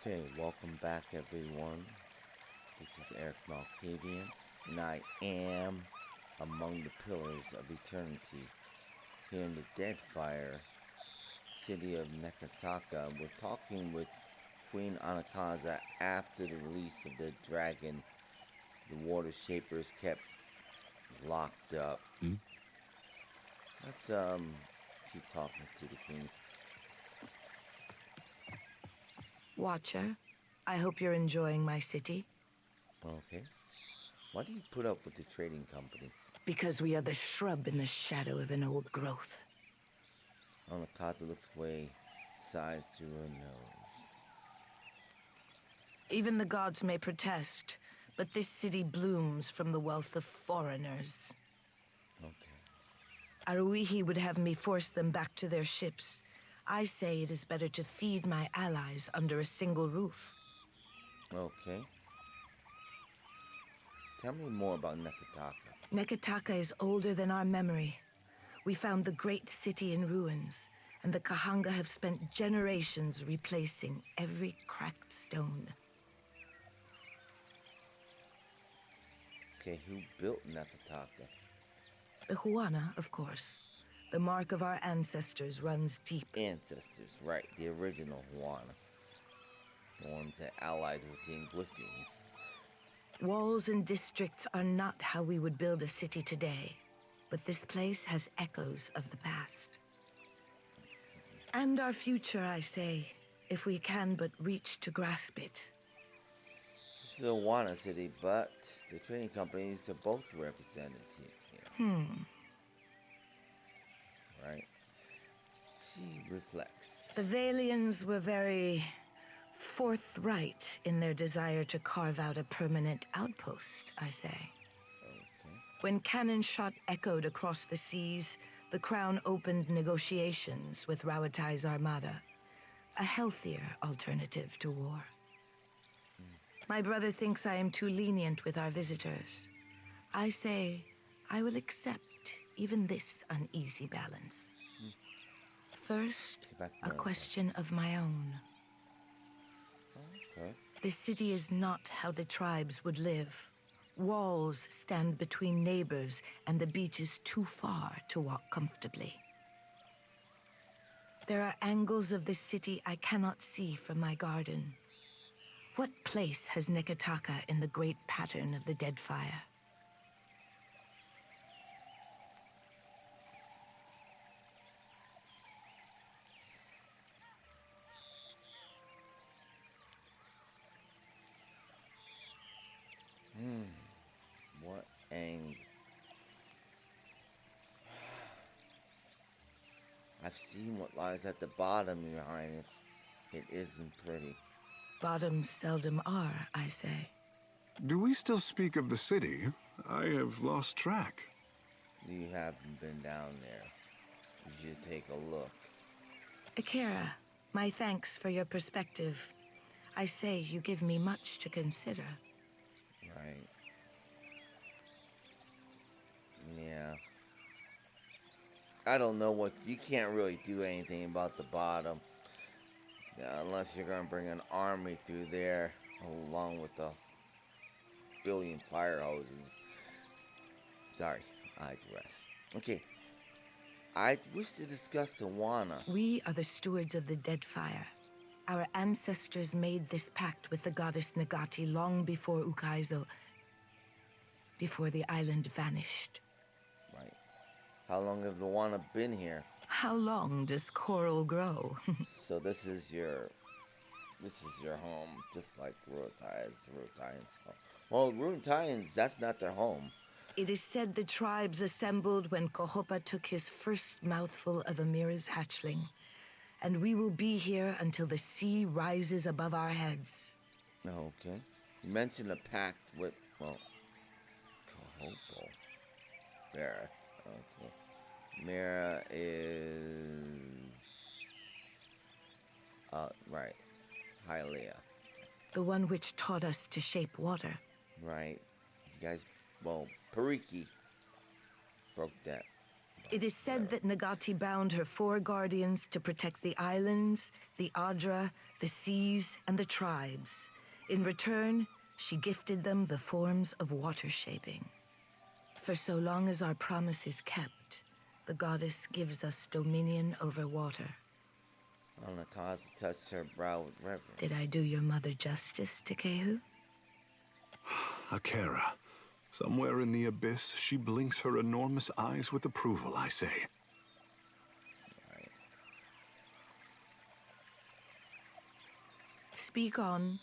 Okay, welcome back everyone. This is Erik Malkavian, and I am among the pillars of eternity here in the Deadfire city of Nekataka. We're talking with Queen Anakaza after the release of the dragon. The water shapers kept locked up. Let's keep talking to the queen. Watcher, I hope you're enjoying my city. Okay. Why do you put up with the trading companies? Because we are the shrub in the shadow of an old growth. Anakaza looks away, sighs through her nose. Even the gods may protest, but this city blooms from the wealth of foreigners. Okay. Aruihi would have me force them back to their ships. I say it is better to feed my allies under a single roof. Okay. Tell me more about Nekataka. Nekataka is older than our memory. We found the great city in ruins, and the Kahanga have spent generations replacing every cracked stone. Okay, who built Nekataka? The Huana, of course. The mark of our ancestors runs deep. Ancestors, right. The original Huana. The ones that allied with the Inglithians. Walls and districts are not how we would build a city today, but this place has echoes of the past. And our future, I say, if we can but reach to grasp it. It's the Huana city, but the trading companies are both represented here. Right? She reflects. The Valians were very forthright in their desire to carve out a permanent outpost, I say. Okay. When cannon shot echoed across the seas, the Crown opened negotiations with Ruitai's armada, a healthier alternative to war. My brother thinks I am too lenient with our visitors. I say I will accept even this uneasy balance. First, a question of my own. Okay. This city is not how the tribes would live. Walls stand between neighbors, and the beach is too far to walk comfortably. There are angles of this city I cannot see from my garden. What place has Nekataka in the great pattern of the Deadfire? What angle? I've seen what lies at the bottom, Your Highness. It isn't pretty. Bottoms seldom are, I say. Do we still speak of the city? I have lost track. You haven't been down there. You should take a look. Akira, my thanks for your perspective. I say you give me much to consider. Right. Yeah. I don't know what... You can't really do anything about the bottom. Unless you're gonna bring an army through there, along with a billion fire hoses. Sorry, I digress. Okay. I wish to discuss the Wana. We are the stewards of the Deadfire. Our ancestors made this pact with the goddess Nagati long before Ukaizo, before the island vanished. Right. How long have the Wana been here? How long does coral grow? So this is your home, just like Ruitai's, the Ruitai's home. Well, Ruitai's, that's not their home. It is said the tribes assembled when Kohopa took his first mouthful of Amira's hatchling, and we will be here until the sea rises above our heads. Okay. You mentioned a pact with, well, Kohopo. There. Okay. Mira is... right. Hylia. The one which taught us to shape water. Right. You guys, well, Pariki broke that. It is said that Nagati bound her 4 guardians to protect the islands, the Adra, the seas and the tribes. In return, she gifted them the forms of water shaping. For so long as our promise is kept, the goddess gives us dominion over water. Anakaza touched her brow with reverence. Did I do your mother justice, Takehu? Akera. Somewhere in the abyss, she blinks her enormous eyes with approval, I say. Right. Speak on.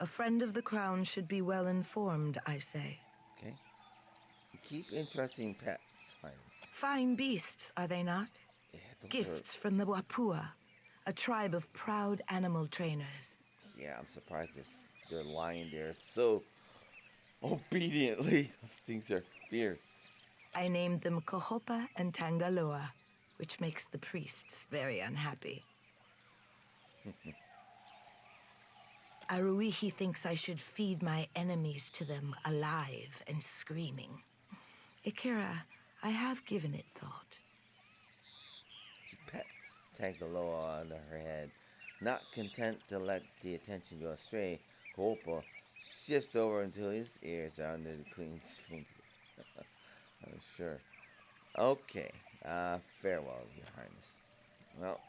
A friend of the crown should be well informed, I say. Okay. You keep interesting pets, Highness. Fine beasts, are they not? Yeah, those Gifts from the Wapua, a tribe of proud animal trainers. Yeah, I'm surprised they're lying there so obediently. Those things are fierce. I named them Kohopa and Tangaloa, which makes the priests very unhappy. Aruihi thinks I should feed my enemies to them alive and screaming. Akira, I have given it thought. She pets Tangaloa under her head. Not content to let the attention go astray, Koopa shifts over until his ears are under the queen's finger. I'm sure. Okay, farewell, your highness. Well,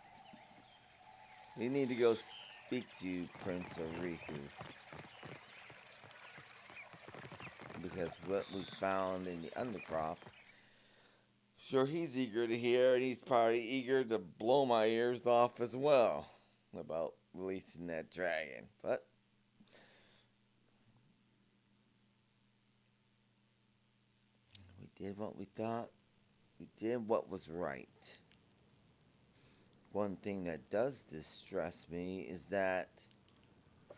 we need to go speak to Prince Orihu. Because what we found in the Undercroft, sure he's eager to hear, and he's probably eager to blow my ears off as well about releasing that dragon. But we did what we thought. We did what was right. One thing that does distress me is that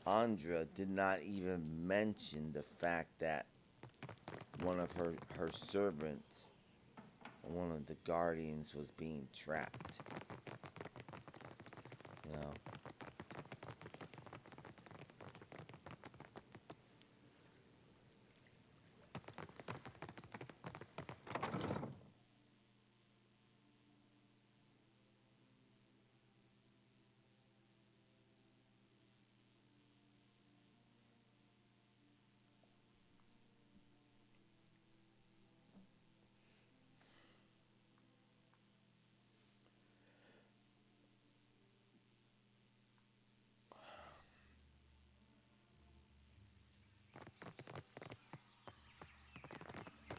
Andra did not even mention the fact that one of her servants, one of the guardians, was being trapped. You know?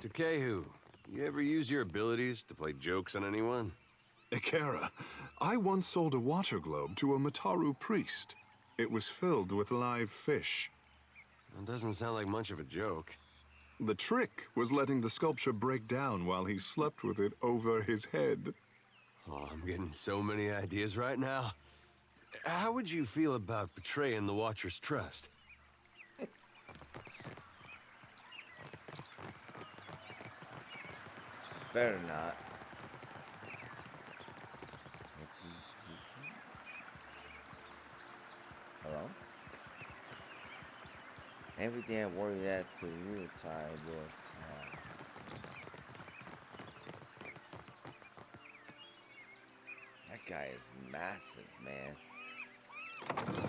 Takehu, you ever use your abilities to play jokes on anyone? Akera, I once sold a water globe to a Mataru priest. It was filled with live fish. That doesn't sound like much of a joke. The trick was letting the sculpture break down while he slept with it over his head. Oh, I'm getting so many ideas right now. How would you feel about betraying the Watcher's trust? Better not. Hello? Everything I worried at the Ruitai will attack. That guy is massive, man.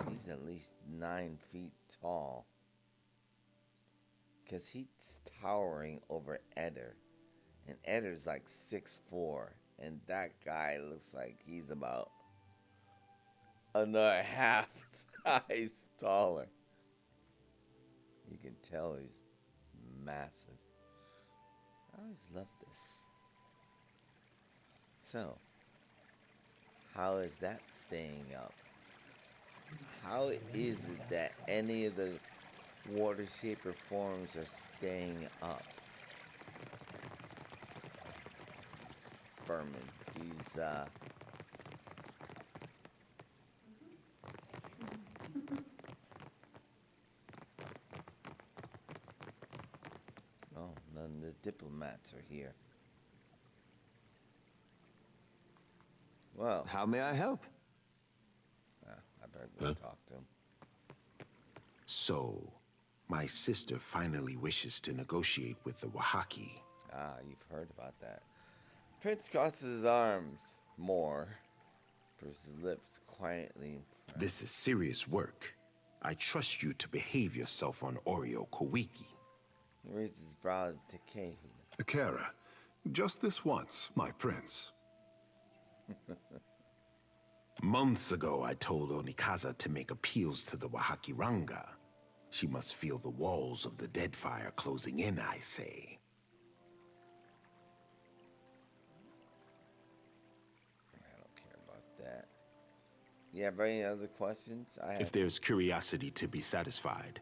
He's at least 9 feet tall. Because he's towering over Eder. And Eder's like 6'4", and that guy looks like he's about another half size taller. You can tell he's massive. I always loved this. So, how is that staying up? How is it that any of the water shaper forms are staying up? Vermin. These, oh, none of the diplomats are here. Well, How may I help? I better go talk to him. So, my sister finally wishes to negotiate with the Wahaki. Ah, you've heard about that. Prince crosses his arms more. Bruce's lips quietly. This is serious work. I trust you to behave yourself on Oreo Kowiki. He raised his brows to Kehu. Akira, just this once, my prince. Months ago, I told Onikaza to make appeals to the Wahakiranga. She must feel the walls of the Deadfire closing in, I say. I don't care about that. You have any other questions? If there's curiosity to be satisfied,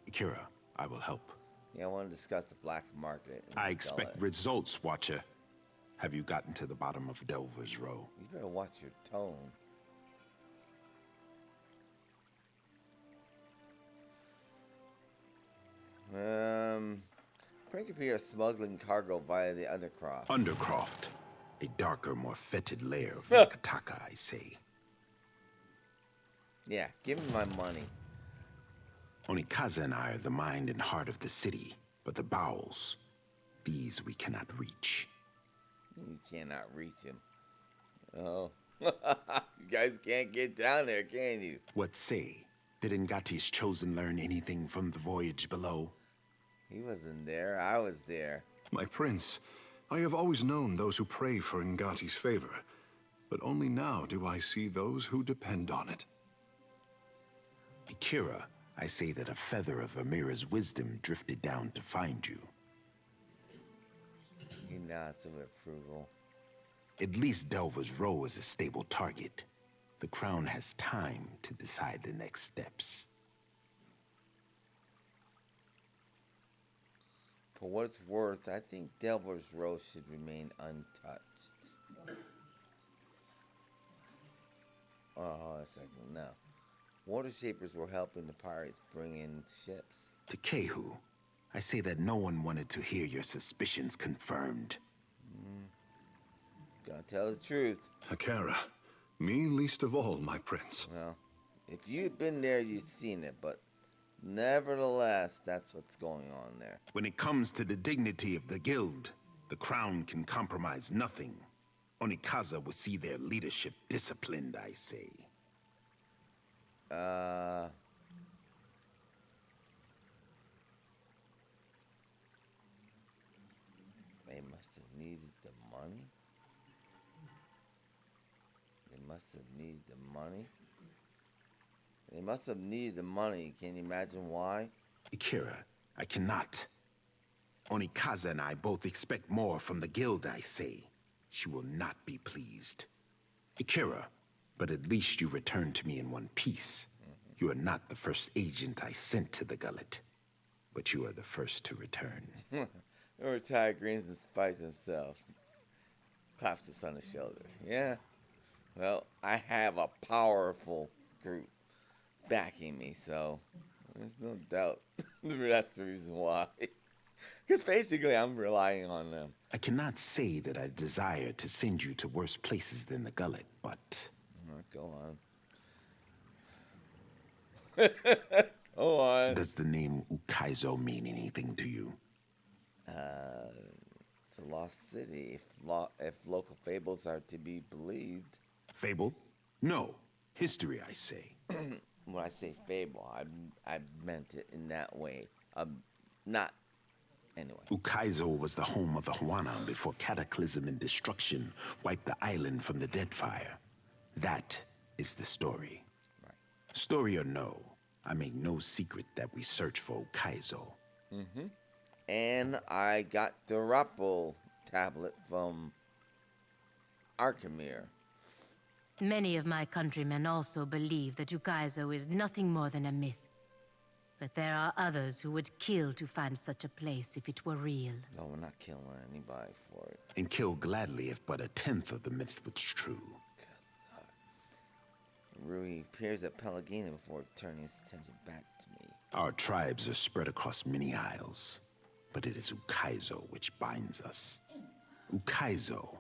Akira, I will help. Yeah, I want to discuss the black market. I expect results, Watcher. Have you gotten to the bottom of Delver's Row? You better watch your tone. Principally are smuggling cargo via the Undercroft. Undercroft. A darker, more fetid layer of Nakataka, I say. Yeah, give me my money. Onikaza and I are the mind and heart of the city, but the bowels, these we cannot reach. You cannot reach him. Oh. You guys can't get down there, can you? What say? Did Ngati's chosen learn anything from the voyage below? He wasn't there. I was there. My prince, I have always known those who pray for Ngati's favor, but only now do I see those who depend on it. Akira, I say that a feather of Amira's wisdom drifted down to find you. He nods with approval. At least Delver's Row is a stable target. The Crown has time to decide the next steps. For what it's worth, I think Delver's Row should remain untouched. Oh, a second. No. Water Shapers were helping the pirates bring in ships. To Kehu, I say that no one wanted to hear your suspicions confirmed. Gotta tell the truth. Akira, me least of all, my prince. Well, if you'd been there, you'd seen it, but nevertheless, that's what's going on there. When it comes to the dignity of the guild, the Crown can compromise nothing. Onikaza will see their leadership disciplined, I say. They must have needed the money. They must have needed the money. They must have needed the money. Can you imagine why? Akira, I cannot. Onikaza and I both expect more from the guild, I say. She will not be pleased. Akira, but at least you return to me in one piece. You are not the first agent I sent to the gullet, but you are the first to return. Ruitai grins and spites himself. Claps us on the shoulder. Yeah. Well, I have a powerful group backing me, so there's no doubt that's the reason why. Because basically I'm relying on them. I cannot say that I desire to send you to worse places than the gullet, but... Go on. Go on. Does the name Ukaizo mean anything to you? It's a lost city, if local fables are to be believed. Fable? No. History, I say. When I say fable, I meant it in that way. Not... Anyway. Ukaizo was the home of the Huana before cataclysm and destruction wiped the island from the Deadfire. That is the story. Right. Story or no, I make no secret that we search for Ukaizo. Mm-hmm. And I got the Rappel tablet from Arkemir. Many of my countrymen also believe that Ukaizo is nothing more than a myth. But there are others who would kill to find such a place if it were real. No, we're not killing anybody for it. And kill gladly if but a tenth of the myth was true. Rui peers at Pelagina before turning his attention back to me. Our tribes are spread across many isles, but it is Ukaizo which binds us. Ukaizo,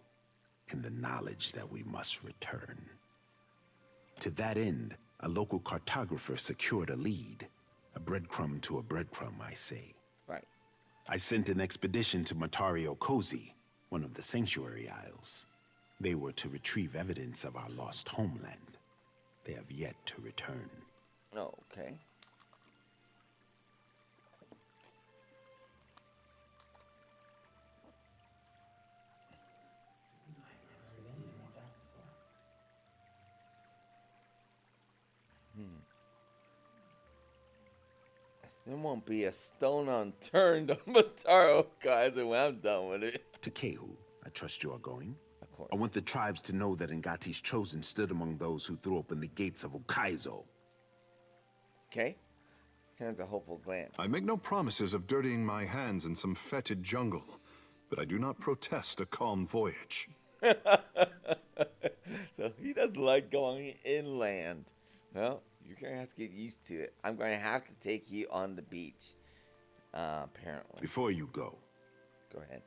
and the knowledge that we must return. To that end, a local cartographer secured a lead. A breadcrumb to a breadcrumb, I say. Right. I sent an expedition to Matario Kozi, one of the Sanctuary Isles. They were to retrieve evidence of our lost homeland. They have yet to return. Oh, okay. There won't be a stone unturned on Mataro Kaiser when I'm done with it. To Kehu, I trust you are going. Of course. I want the tribes to know that Ngati's chosen stood among those who threw open the gates of Ukaizo. Okay. Turns a hopeful glance. I make no promises of dirtying my hands in some fetid jungle, but I do not protest a calm voyage. So he doesn't like going inland. Well, you're going to have to get used to it. I'm going to have to take you on the beach, apparently. Before you go, Go ahead.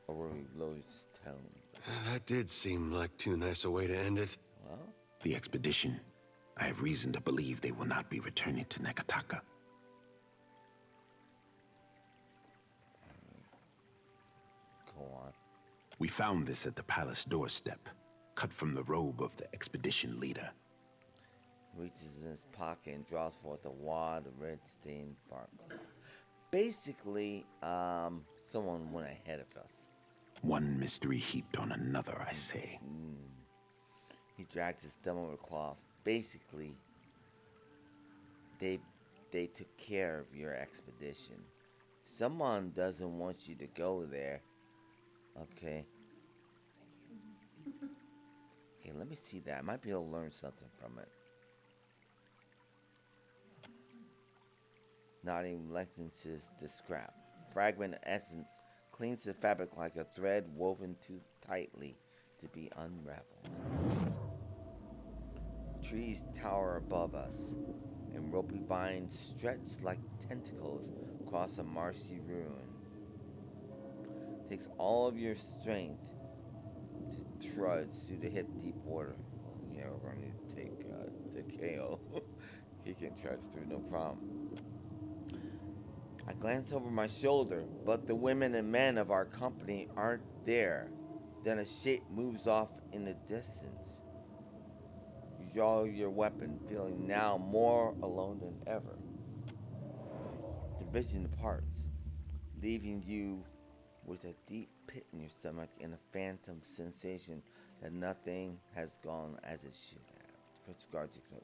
Aurora lowers his tone. That did seem like too nice a way to end it. Well, the expedition, I have reason to believe they will not be returning to Nekataka. go on. We found this at the palace doorstep, cut from the robe of the expedition leader. Reaches in his pocket and draws forth a wad of red stained bark. Basically, someone went ahead of us. One mystery heaped on another, I say. He drags his thumb over cloth. Basically, they took care of your expedition. Someone doesn't want you to go there. Okay. Okay, let me see that. I might be able to learn something from it. Nodding lengthens the scrap. Fragment of essence clings to the fabric like a thread woven too tightly to be unraveled. Trees tower above us, and ropey vines stretch like tentacles across a marshy ruin. It takes all of your strength to trudge through the hip-deep water. Yeah, we're going to need to take KO. He can trudge through, no problem. I glance over my shoulder, but the women and men of our company aren't there. Then a shape moves off in the distance. You draw your weapon, feeling now more alone than ever. The vision departs, leaving you with a deep pit in your stomach and a phantom sensation that nothing has gone as it should have. Press guard 6 note.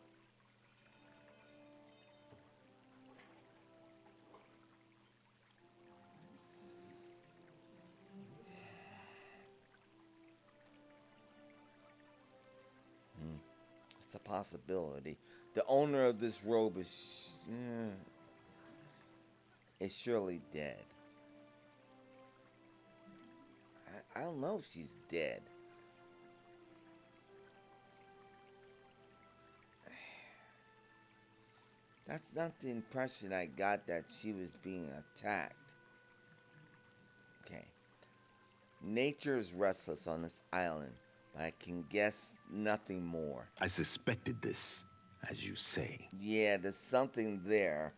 It's a possibility. The owner of this robe is surely dead. I don't know if she's dead. That's not the impression I got, that she was being attacked. Okay. Nature is restless on this island, but I can guess nothing more. I suspected this, as you say. Yeah, there's something there.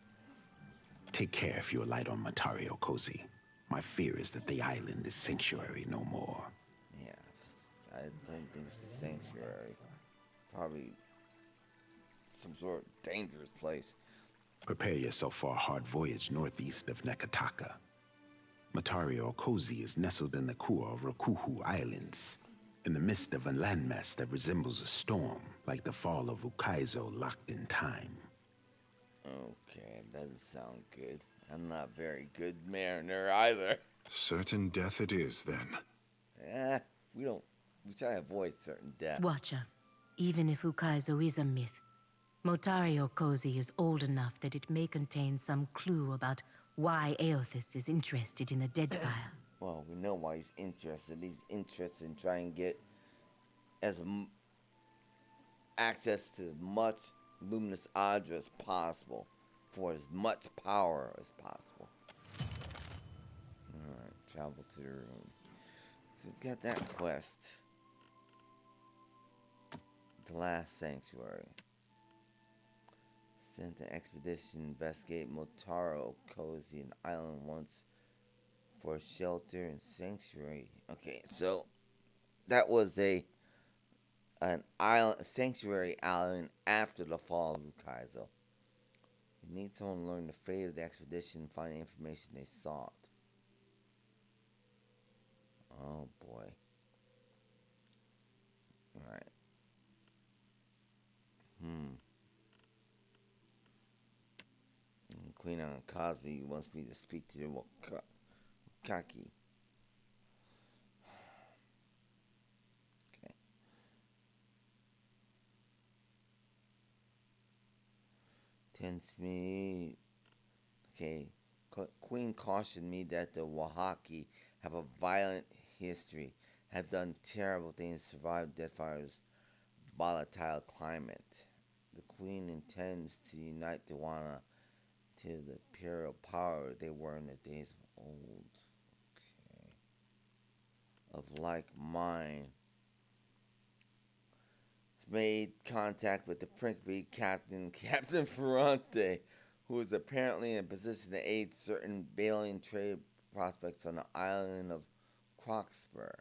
Take care if you're light on Matario Kozi. My fear is that the island is sanctuary no more. Yeah, I don't think it's the sanctuary. Probably some sort of dangerous place. Prepare yourself for a hard voyage northeast of Nekataka. Matario Kozi is nestled in the core of Rakuhu Islands, in the midst of a landmass that resembles a storm, like the fall of Ukaizo locked in time. Okay, doesn't sound good. I'm not a very good mariner either. Certain death it is, then. We try to avoid certain death. Watcher, even if Ukaizo is a myth, Motario Kozi is old enough that it may contain some clue about why Eothas is interested in the Deadfire. Well, we know why he's interested. He's interested in trying to get access to as much luminous Adra as possible, for as much power as possible. Alright, travel to the room. So we've got that quest. The last sanctuary. Sent an expedition to investigate Motaro Kozi, an island once for shelter and sanctuary. Okay, so that was an island, a sanctuary island after the fall of Rukaizo. You need someone to learn the fate of the expedition and find the information they sought. Oh boy. Alright. Queen on Cosby wants me to speak to the Wakaki. Okay. Tends me. Okay. Queen cautioned me that the Wahaki have a violent history, have done terrible things to survive Deadfire's volatile climate. The Queen intends to unite Dewana to the imperial power they were in the days of old. Okay. Of like mind. It's made contact with the Principe captain, Captain Ferrante, who is apparently in a position to aid certain Balian trade prospects on the island of Croxburr.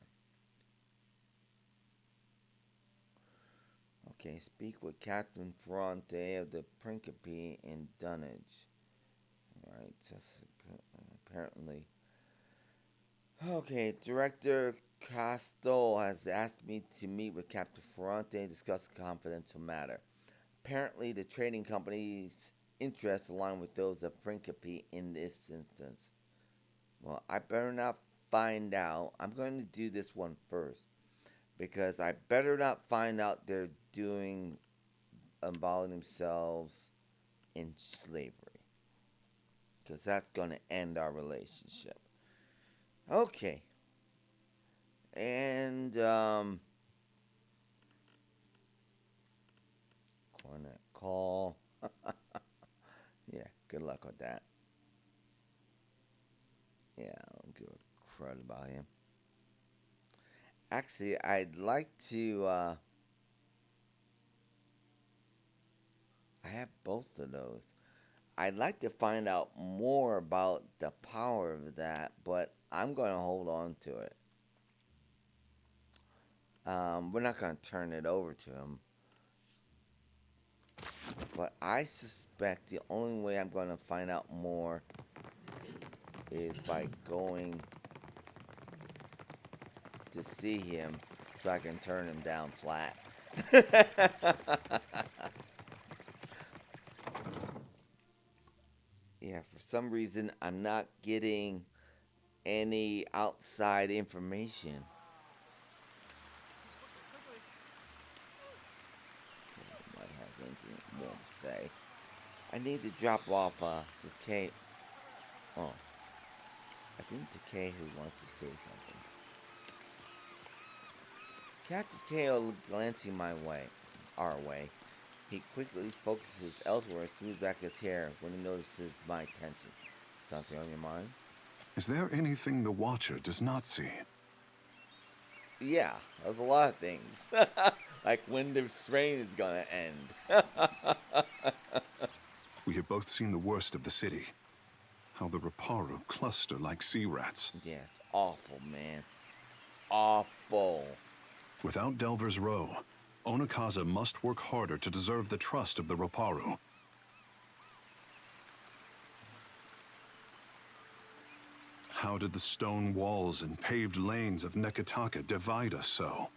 Okay, speak with Captain Ferrante of the Principe in Dunnage. Alright, just apparently. Okay, Director Castol has asked me to meet with Captain Ferrante and discuss a confidential matter. Apparently, the trading company's interests align with those of Principe in this instance. Well, I better not find out. I'm going to do this one first. Because I better not find out they're involving themselves in slavery. Because that's going to end our relationship. Okay. And, Cornet call. Yeah, good luck with that. Yeah, I don't give a crud about him. Actually, I'd like to, I have both of those. I'd like to find out more about the power of that, but I'm going to hold on to it. We're not going to turn it over to him. But I suspect the only way I'm going to find out more is by going to see him so I can turn him down flat. Yeah, for some reason I'm not getting any outside information. Nobody has anything more to say. I need to drop off Decay. Oh, I think Decay who wants to say something. Catches KO glancing our way. He quickly focuses elsewhere and smooths back his hair when he notices my attention. Something on your mind? Is there anything the Watcher does not see? Yeah, there's a lot of things. Like when the strain is gonna end. We have both seen the worst of the city. How the Reparu cluster like sea rats. Yeah, it's awful, man. Awful. Without Delver's Row, Onakaza must work harder to deserve the trust of the Reparu. How did the stone walls and paved lanes of Neketaka divide us so?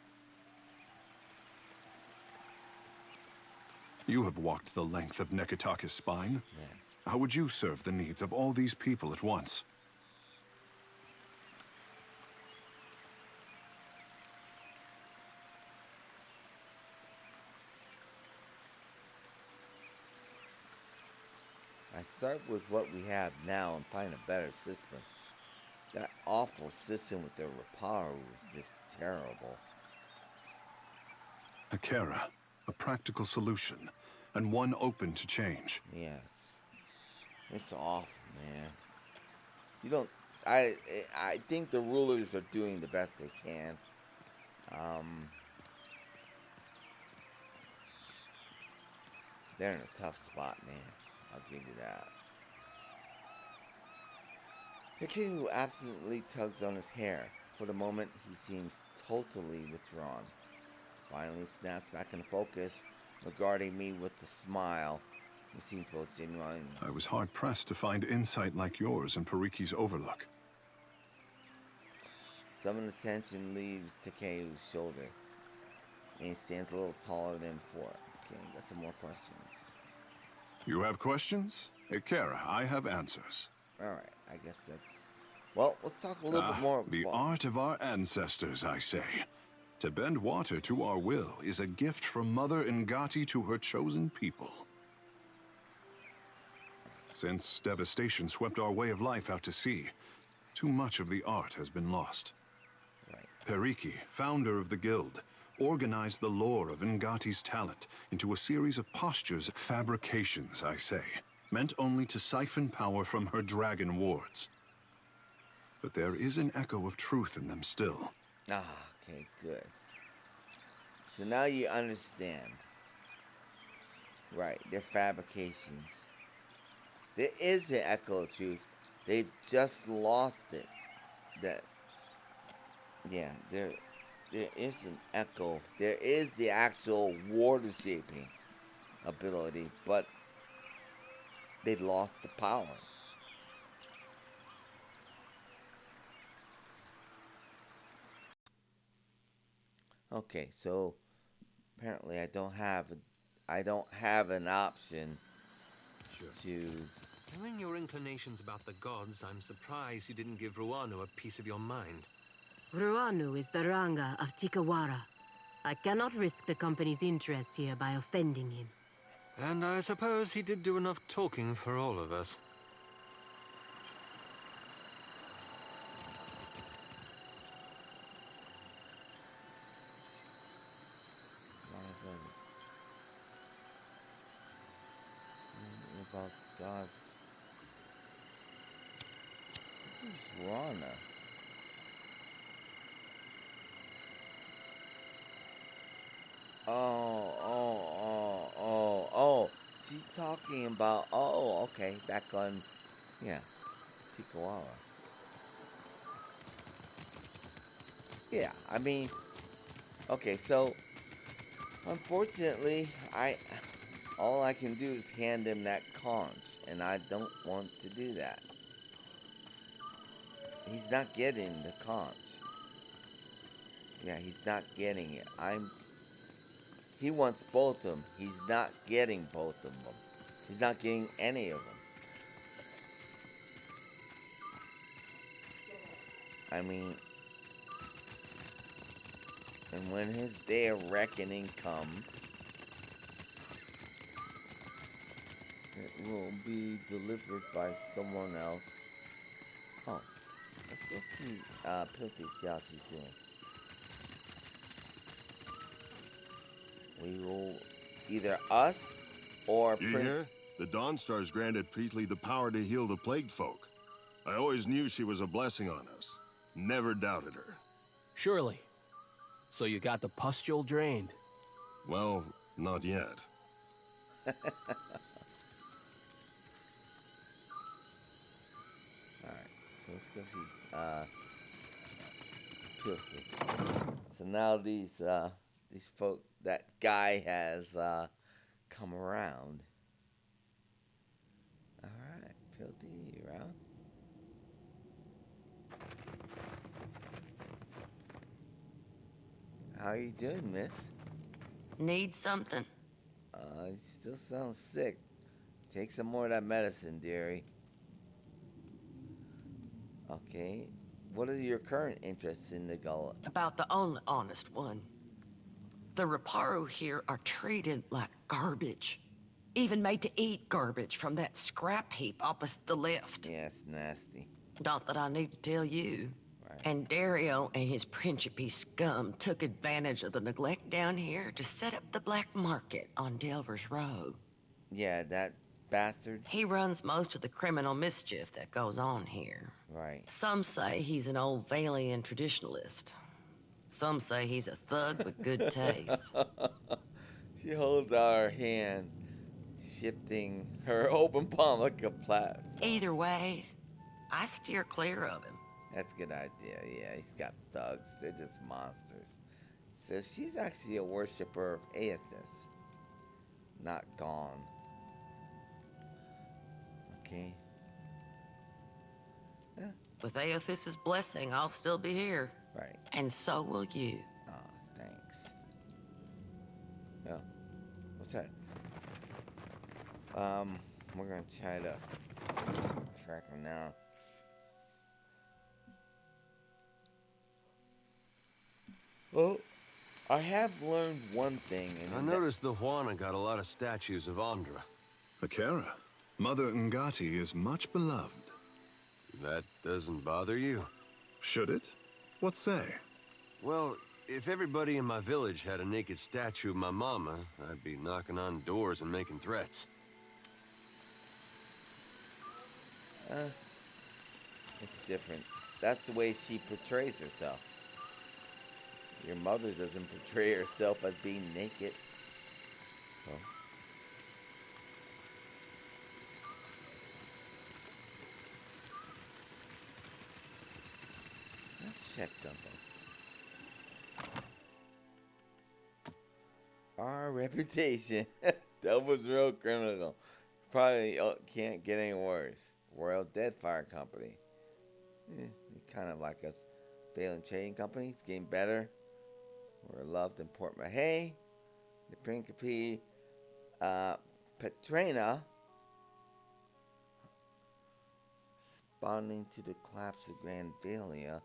You have walked the length of Neketaka's spine. Yes. How would you serve the needs of all these people at once? I start with what we have now and find a better system. That awful system with the Reparu was just terrible. Akera, a practical solution, and one open to change. Yes. It's awful, man. You don't... I think the rulers are doing the best they can. They're in a tough spot, man. I'll give you that. The king who absolutely tugs on his hair. For the moment, he seems totally withdrawn. Finally snaps back into focus, regarding me with a smile. He seemed both genuine. I was hard-pressed to find insight like yours in Pariki's overlook. Some of the tension leaves Takeu's shoulder, and he stands a little taller than before. Okay, got some more questions. You have questions? Kara, I have answers. Alright, I guess that's... Well, let's talk a little bit more... The art of our ancestors, I say. To bend water to our will is a gift from Mother Ngati to her chosen people. Since devastation swept our way of life out to sea, too much of the art has been lost. Right. Periki, founder of the guild, organized the lore of Ngati's talent into a series of postures, fabrications, I say, meant only to siphon power from her dragon wards. But there is an echo of truth in them still. Ah, okay, good. So now you understand. Right, they're fabrications. There is an echo of truth. They've just lost it. Yeah, there is an echo. There is the actual water shaping ability, but they lost the power. Okay, so apparently I don't have an option to... Knowing your inclinations about the gods, I'm surprised you didn't give Ruanu a piece of your mind. Ruanu is the Ranga of Tikawara. I cannot risk the company's interest here by offending him. And I suppose he did do enough talking for all of us. About gods. Who's Rana? Oh. She's talking about, okay, back on, yeah, Tikawara. Yeah, I mean, okay, so, unfortunately, all I can do is hand him that conch, and I don't want to do that. He's not getting the conch. Yeah, he's not getting it. He wants both of them. He's not getting both of them. He's not getting any of them. I mean, and when his day of reckoning comes, it will be delivered by someone else. Oh, let's go see Pilthy, see how she's doing. We will either us or You Prince. hear? The Dawnstars granted Peatley the power to heal the plagued folk. I always knew she was a blessing on us. Never doubted her. Surely. So you got the pustule drained? Well, not yet. Alright, so let's go see Pilthy. So now these folk, that guy has come around. Alright, Pilthy, you around? How you doing, miss? Need something? You still sound sick. Take some more of that medicine, dearie. Okay. What are your current interests in the gullet? About the only honest one. The Reparu here are treated like garbage. Even made to eat garbage from that scrap heap opposite the lift. Yeah, it's nasty. Not that I need to tell you. Right. And Dario and his Principe scum took advantage of the neglect down here to set up the black market on Delver's Road. Yeah, that bastard. He runs most of the criminal mischief that goes on here. Right. Some say he's an old Valian traditionalist. Some say he's a thug with good taste. She holds out her hand, shifting her open palm like a plat. Either way, I steer clear of him. That's a good idea. Yeah, he's got thugs. They're just monsters. So she's actually a worshiper of Aethys. Not gone. Okay. Yeah. With Aethys' blessing, I'll still be here. Right. And so will you. Oh, thanks. Yeah. What's that? We're gonna try to track him now. Well, I have learned one thing. I noticed the Juana got a lot of statues of Andra. Akira, Mother Ngati is much beloved. That doesn't bother you? Should it? What say? Well, if everybody in my village had a naked statue of my mama, I'd be knocking on doors and making threats. It's different. That's the way she portrays herself. Your mother doesn't portray herself as being naked. So. Let's check something. Our reputation. That was real criminal. Probably can't get any worse. Royal Deadfire Company. Kind of like us. Failing trading company. It's getting better. We're loved in Port Mahé. The Principe. Petrina. Responding to the collapse of Grand Valia,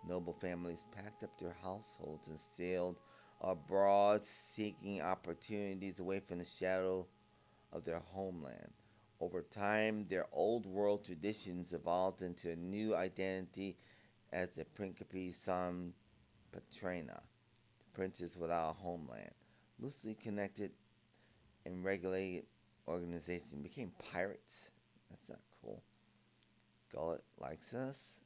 noble families packed up their households and sailed abroad, seeking opportunities away from the shadow of their homeland. Over time, their old world traditions evolved into a new identity as the Principe San Petrina, the princess without a homeland. Loosely connected and regulated organization became pirates. That's not cool. Gullet likes us.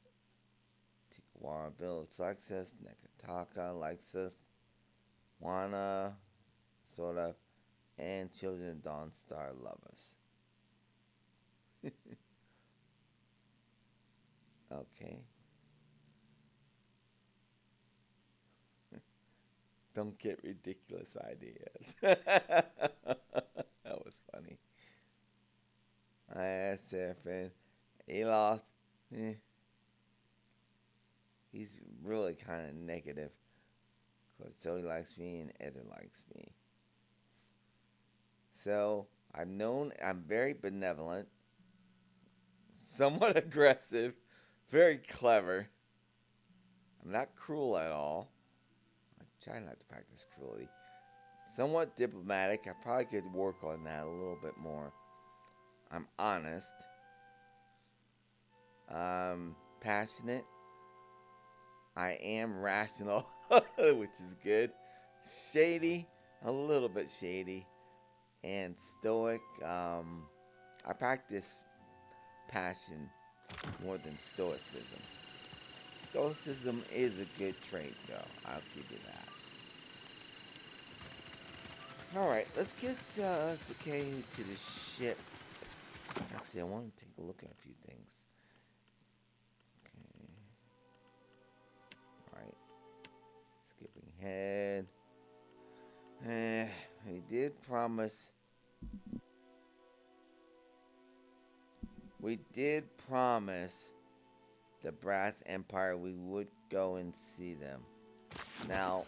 Tikawara Village likes us. Nekataka likes us. Wana, sort of. And Children of Dawnstar love us. Okay. Don't get ridiculous ideas. That was funny. I asked Seraphin. Eloth, he's really kind of negative. Because Zoe likes me and Eder likes me. So, I'm very benevolent, somewhat aggressive, very clever. I'm not cruel at all. I try not to practice cruelty. Somewhat diplomatic. I probably could work on that a little bit more. I'm honest. Passionate. I am rational, which is good. Shady. A little bit shady. And stoic. I practice passion more than stoicism. Stoicism is a good trait, though. I'll give you that. Alright, let's get Decay to the ship. Actually, I want to take a look at a few things. Okay. Alright. Skipping ahead. We did promise. We did promise the Brass Empire we would go and see them. Now,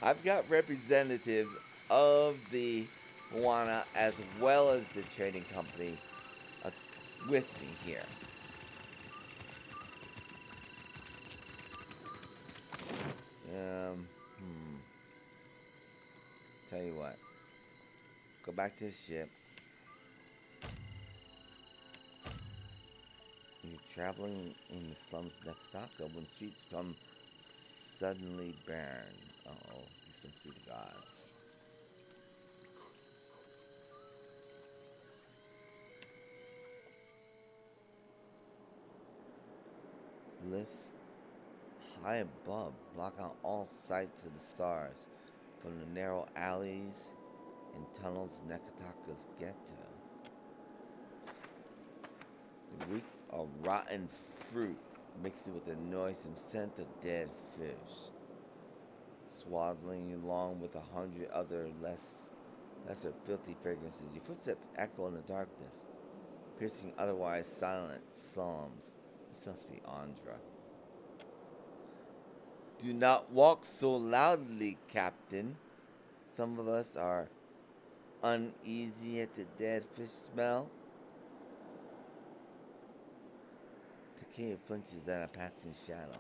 I've got representatives of the Moana as well as the trading company with me here. Tell you what. Go back to the ship. You're traveling in the slums of Nekataka when streets become suddenly barren. Uh-oh, these must be the gods. Lifts high above block out all sight to the stars from the narrow alleys and tunnels of Nekataka's ghetto. a rotten fruit mixing with the noisome scent of dead fish. Swaddling along with 100 other lesser filthy fragrances, your footsteps echo in the darkness, piercing otherwise silent psalms. This must be Andra. Do not walk so loudly, Captain. Some of us are uneasy at the dead fish smell. Takeda flinches at a passing shadow.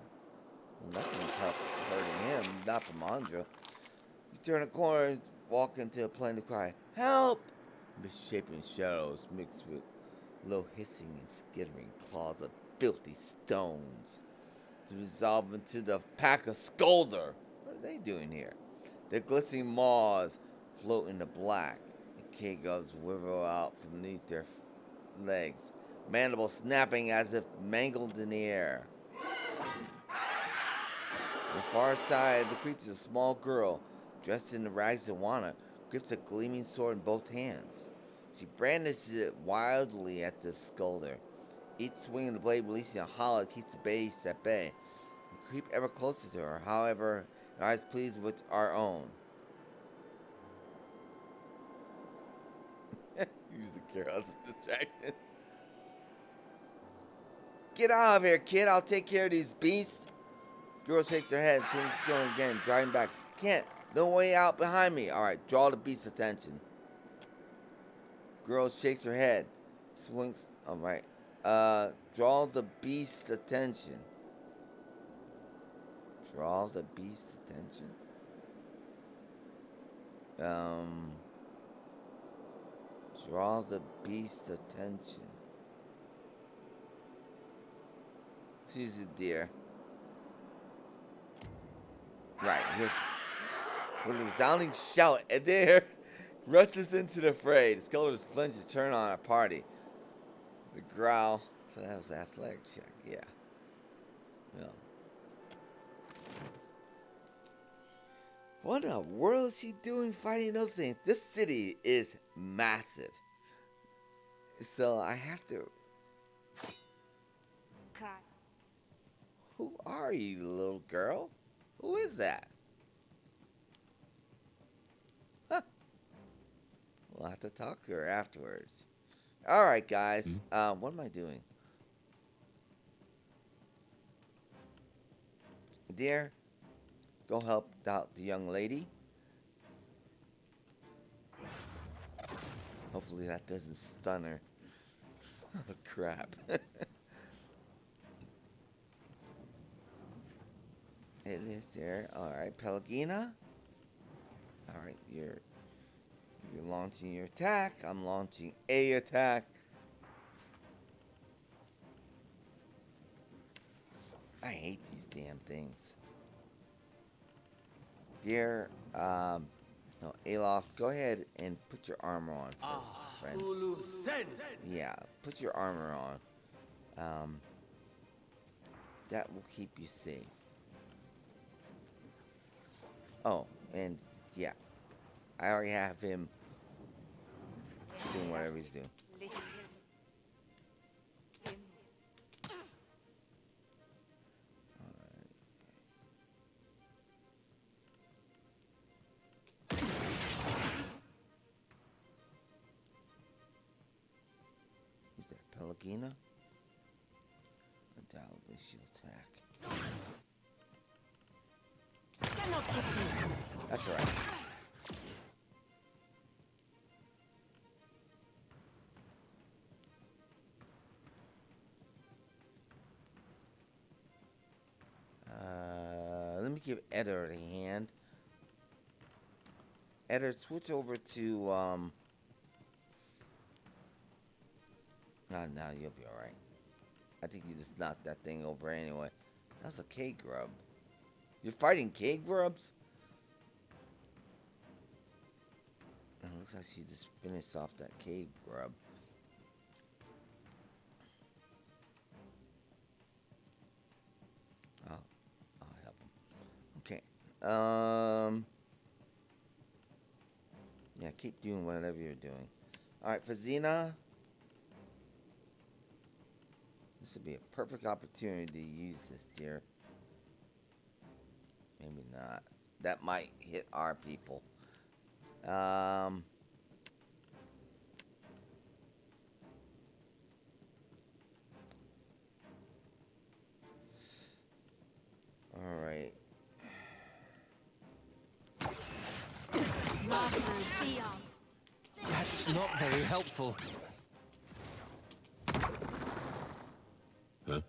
Well, nothing's hurting him, not from Andra. You turn a corner and walk into a plane to cry, "Help!" Misshapen shadows mixed with low hissing and skittering claws of filthy stones to dissolve into the pack of Skuldar. What are they doing here? Their glistening maws float into black, and K-gubs wiggle out from beneath their legs, mandibles snapping as if mangled in the air. On the far side of the creature, a small girl, dressed in the rags of Wana, grips a gleaming sword in both hands. She brandishes it wildly at the Skuldar. Each swing of the blade releasing a hollow that keeps the beast at bay. We creep ever closer to her, however, our eyes pleased with our own. Use the carrot as a distraction. Get out of here, kid. I'll take care of these beasts. Girl shakes her head, swings the stone again, driving back. Can't. No way out behind me. All right, draw the beast's attention. Girl shakes her head, swings. All right. Draw the beast's attention. Draw the beast's attention. Draw the beast's attention. She's a deer. Right, yes. With a resounding shout, a deer rushes into the fray. The Skuldars flinch to turn on our party. The growl. So that was the athletic check, yeah. No. What in the world is she doing fighting those things? This city is massive. So I have to... Who are you, little girl? Who is that? Huh. We'll have to talk to her afterwards. Alright, guys. What am I doing? Dear, go help out the young lady. Hopefully that doesn't stun her. Oh, crap. It is there. Alright, Pelagina. Alright, you're launching your attack. I'm launching a attack. I hate these damn things. Dear, no, Alof, go ahead and put your armor on first, friend. Yeah, put your armor on. That will keep you safe. Oh, and yeah, I already have him doing whatever he's doing. Who's that, Pelagina? Undoubtedly she'll attack. That's alright. Let me give Eddard a hand. Eddard, switch over to, no, you'll be alright. I think you just knocked that thing over anyway. That's a K-grub. You're fighting K-grubs? It looks like she just finished off that K-grub. I'll help him. Okay. Yeah, keep doing whatever you're doing. Alright, Fazina. This would be a perfect opportunity to use this, dear. Maybe not. That might hit our people. Alright. That's not very helpful. Huh?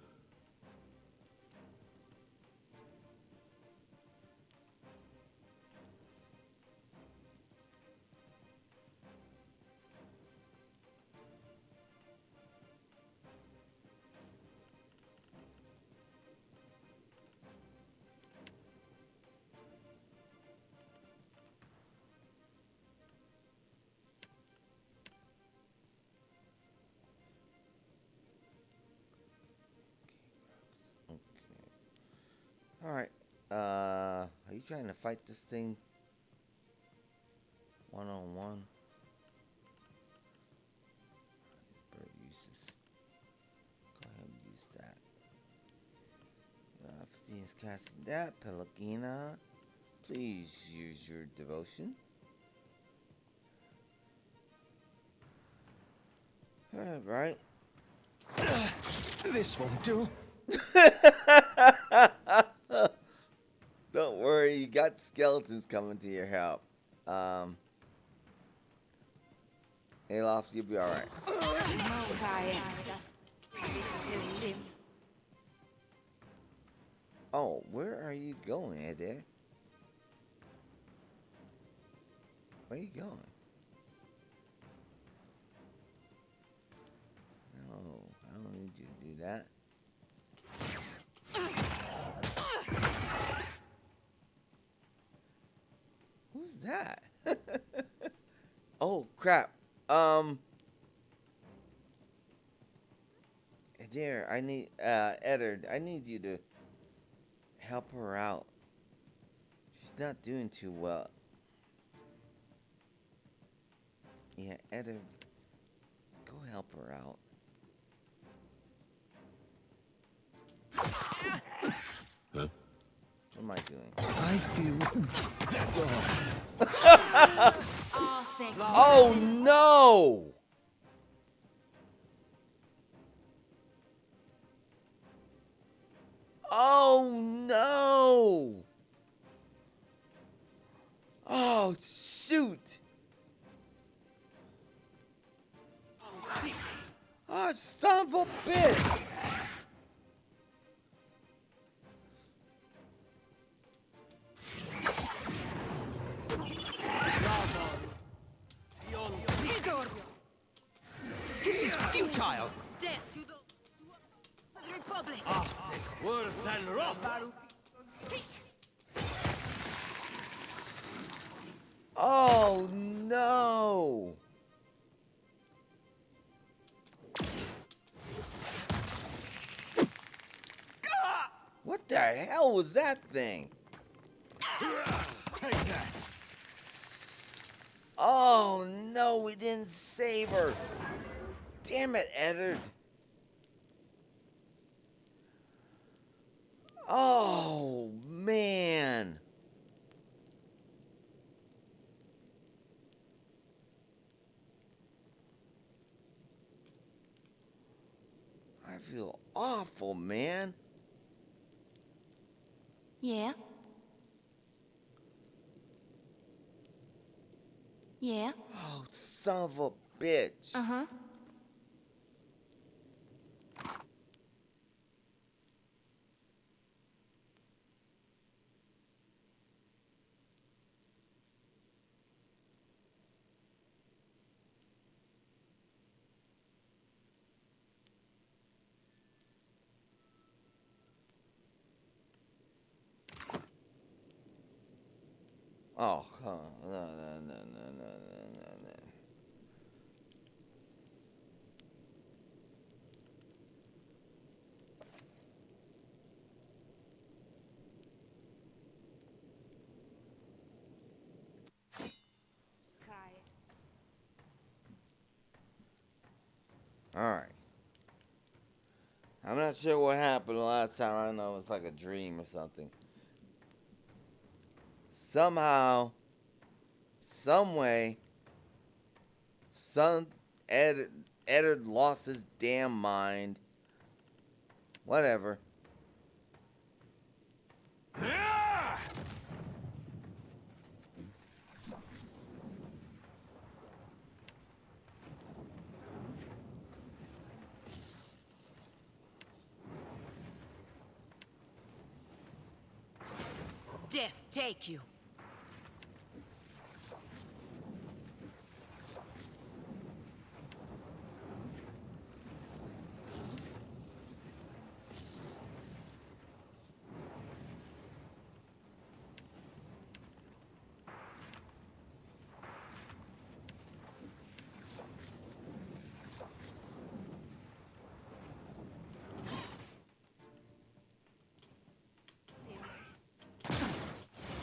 Alright. Are you trying to fight this thing one-on-one? Bird uses. Go ahead and use that. If he is casting that, Pelagina, please use your devotion. Alright. This won't do. Don't worry, you got skeletons coming to your help. Aloft, you'll be alright. Oh, where are you going, Adair? Where are you going? No, I don't need you to do that. Who's that? Oh, crap. Adair, I need, Eddard, I need you to help her out. She's not doing too well. Yeah, Eddard, go help her out. Huh? What am I doing? I feel Oh no! Oh no! Oh shoot! Oh son of a bitch! This is futile. Death to the Republic. Worse than rough. Oh no! What the hell was that thing? Take that. Oh no, we didn't save her. Damn it, Eddard. Oh man. I feel awful, man. Yeah. Yeah. Oh, son of a bitch. Uh-huh. Oh, no. All right. I'm not sure what happened the last time. I don't know. It was like a dream or something. Somehow, some way, Eddard lost his damn mind. Whatever. Death take you.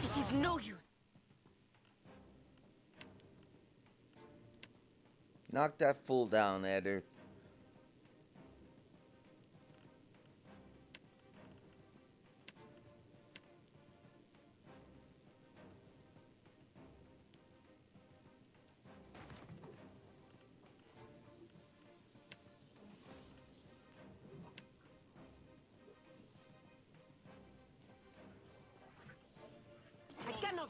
It is no use. Knock that fool down, Eddard. I cannot.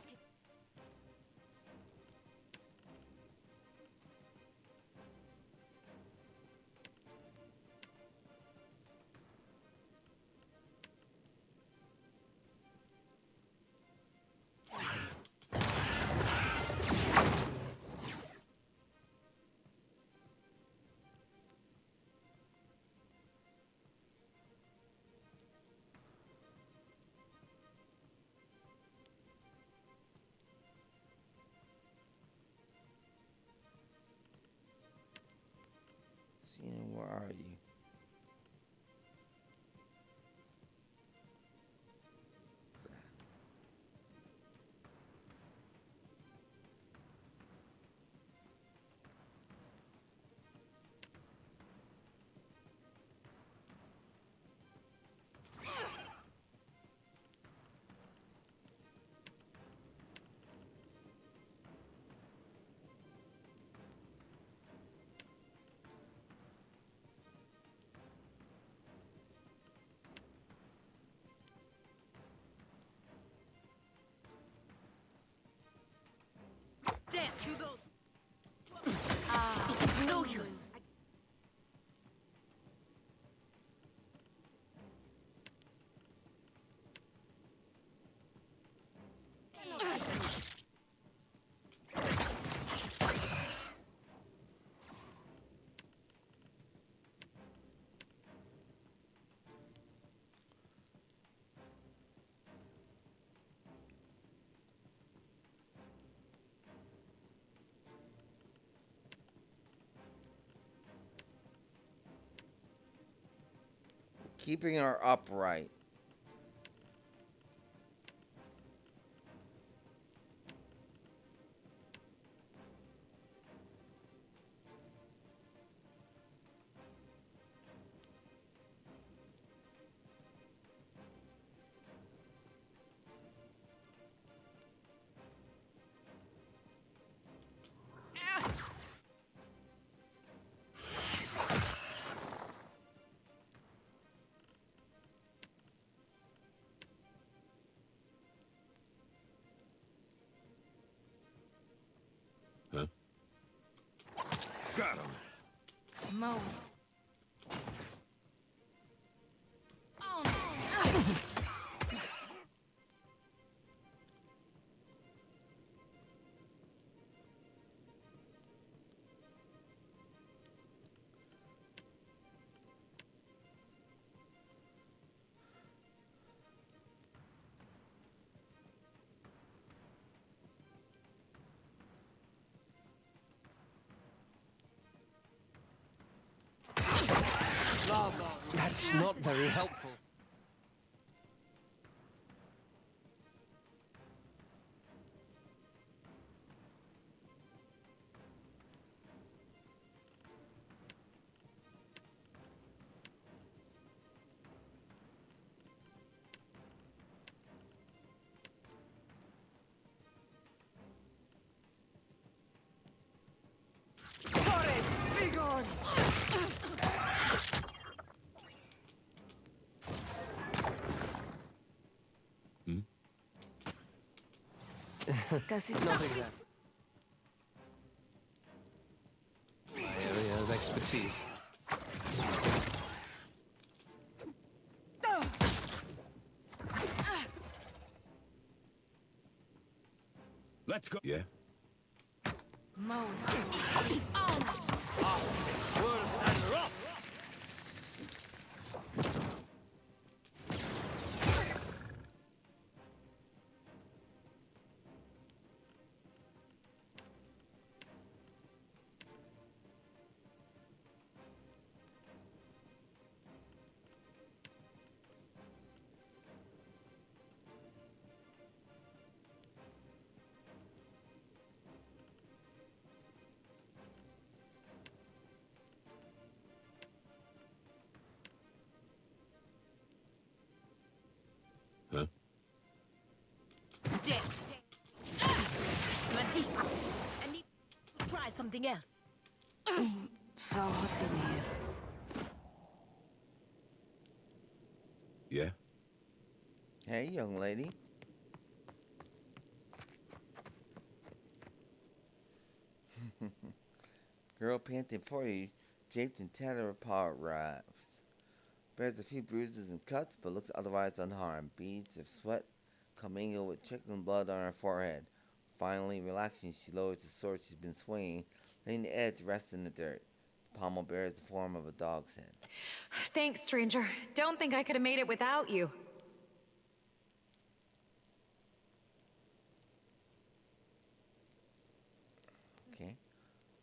Seeing, where are you? Death to those. It is no use. Keeping her upright. Huh? Got him. Mo. That's not very helpful. Cause Nothing that. My area of expertise. Let's go. Yeah. Huh? I need to try something else. so hot in here. Yeah. Hey, young lady. Girl panting for you, draped in tattered apart wraps. Bears a few bruises and cuts, but looks otherwise unharmed. Beads of sweat commingle with trickling blood on her forehead. Finally, relaxing, she lowers the sword she's been swinging, letting the edge rest in the dirt. The pommel bears the form of a dog's head. Thanks, stranger. Don't think I could have made it without you. Okay.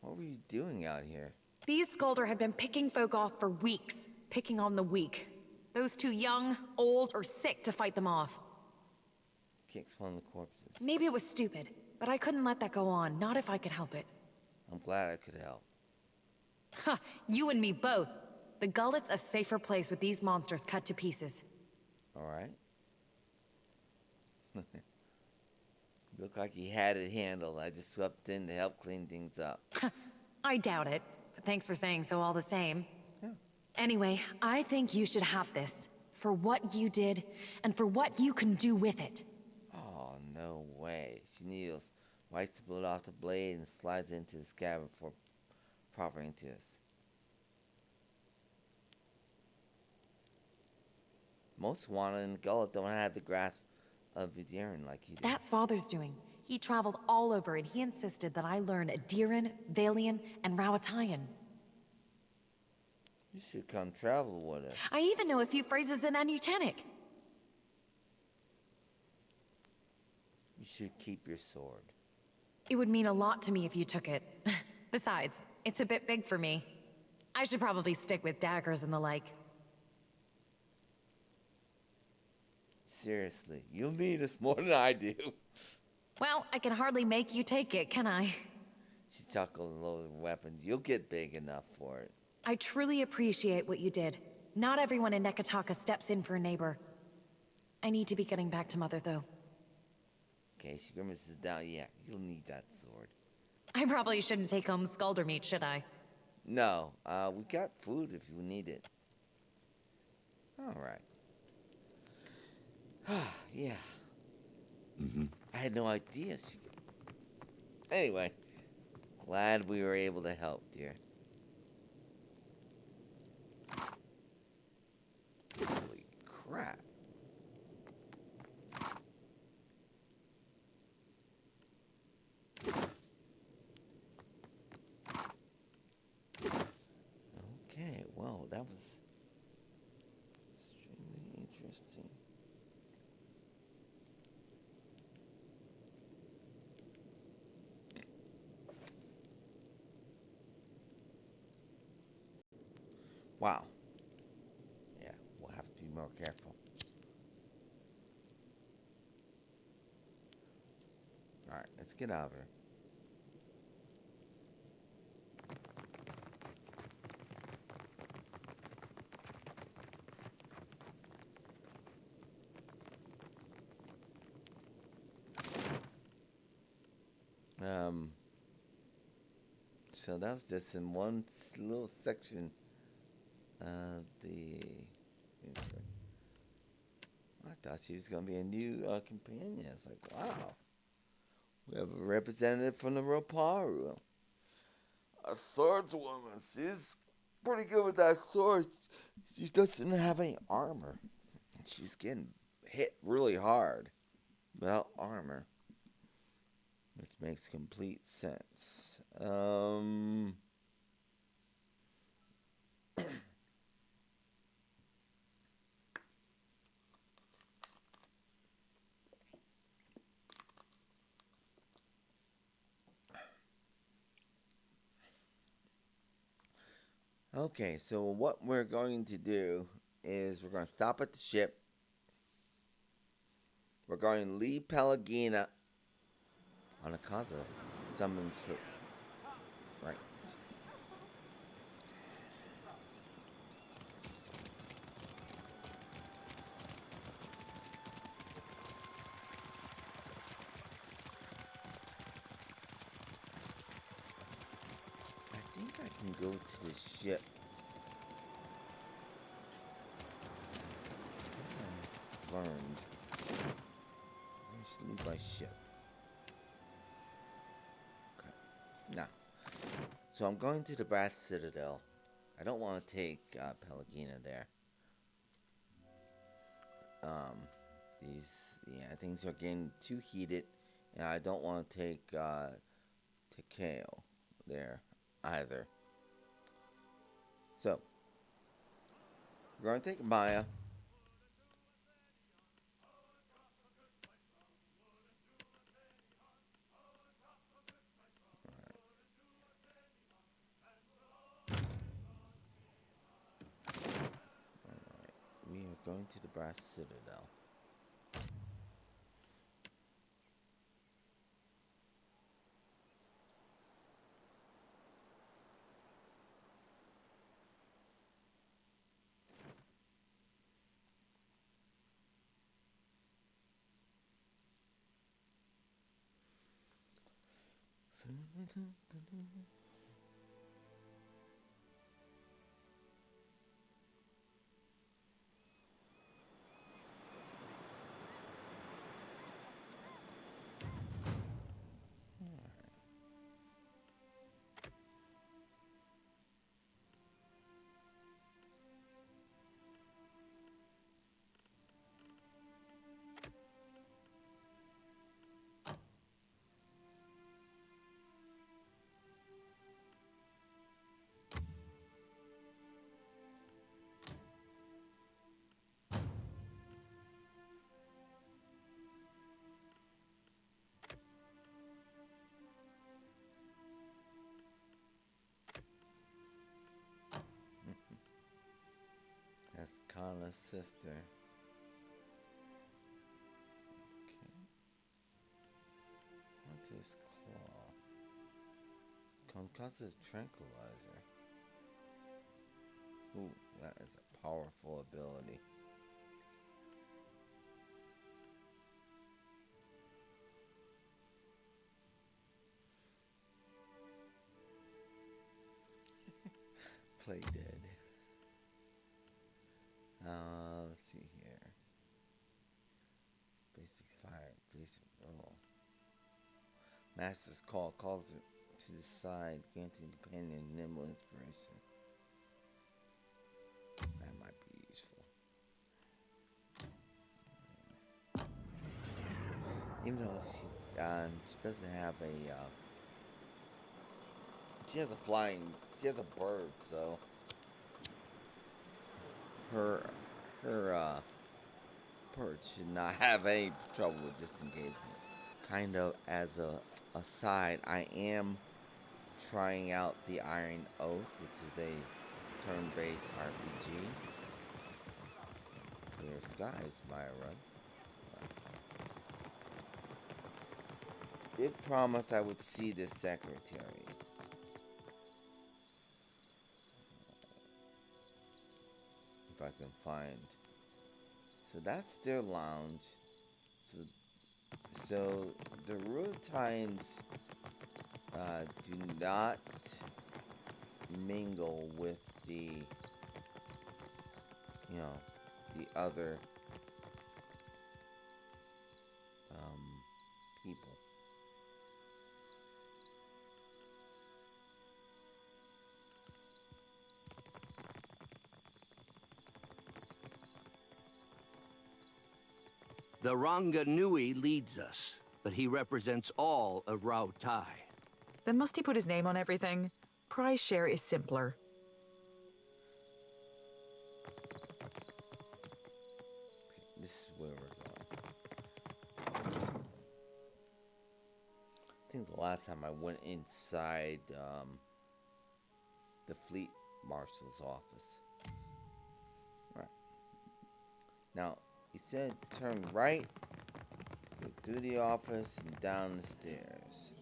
What were you doing out here? These Skuldar had been picking folk off for weeks, picking on the weak. Those too young, old, or sick to fight them off. Kicks one of the corpses. Maybe it was stupid, but I couldn't let that go on, not if I could help it. I'm glad I could help. Ha! You and me both. The gullet's a safer place with these monsters cut to pieces. Alright. Looked like he had it handled. I just swept in to help clean things up. I doubt it, but thanks for saying so all the same. Yeah. Anyway, I think you should have this. For what you did, and for what you can do with it. Oh, no way. She kneels, wipes the blood off the blade, and slides into the scabbard before proffering to us. Most Wana and Gullet don't have the grasp of Vidiran like you do. That's Father's doing. He traveled all over and he insisted that I learn Adiran, Valian, and Ruitaian. You should come travel with us. I even know a few phrases in Anutanic. You should keep your sword. It would mean a lot to me if you took it. Besides, it's a bit big for me. I should probably stick with daggers and the like. Seriously, you'll need us more than I do. Well, I can hardly make you take it, can I? She chuckled and lowered the weapon. You'll get big enough for it. I truly appreciate what you did. Not everyone in Nekataka steps in for a neighbor. I need to be getting back to Mother, though. Okay, she grimaces down. Yeah, you'll need that sword. I probably shouldn't take home Skuldar meat, should I? No, we got food if you need it. Alright. Yeah. I had no idea she could. Anyway, glad we were able to help, dear. Holy crap. Okay, well, that was extremely interesting. Wow. Yeah, we'll have to be more careful. Alright, let's get out of here. So that was just in one little section of the... I thought she was going to be a new companion. It's like, wow. We have a representative from the Roparu. A swordswoman. She's pretty good with that sword. She doesn't have any armor. She's getting hit really hard without armor. Which makes complete sense. Okay, so what we're going to do is we're going to stop at the ship. We're going to leave Pelagina. Anakaza summons her. Right. I think I can go to the ship. I've learned. I just leave my ship. Okay. Now. So I'm going to the Brass Citadel. I don't want to take Pelagina there. Things are getting too heated, and I don't want to take Takeo there either. So we're going to take Maya. We are going to the Brass Citadel. That's Kana's sister. Okay. What is Claw? Concussive Tranquilizer. Ooh, that is a powerful ability. Play dead. Let's see here. Basic fire. Basic. Oh. Master's Call calls it to the side, granting companion nimble inspiration. That might be useful. Even though she doesn't have a she has a bird, so her bird should not have any trouble with disengagement. Kind of as a aside, I am trying out the Iron Oath, which is a turn-based RPG. Clear skies, Myra. Did promise I would see this secretary. If I can find. So that's their lounge. So the Rutains do not mingle with the, the other people. The Ranga Nui leads us, but he represents all of Ruitai. Then must he put his name on everything? Prize share is simpler. This is where we're going. I think the last time I went inside the Fleet Marshal's office. Right. Now, he said turn right, go through the office, and down the stairs.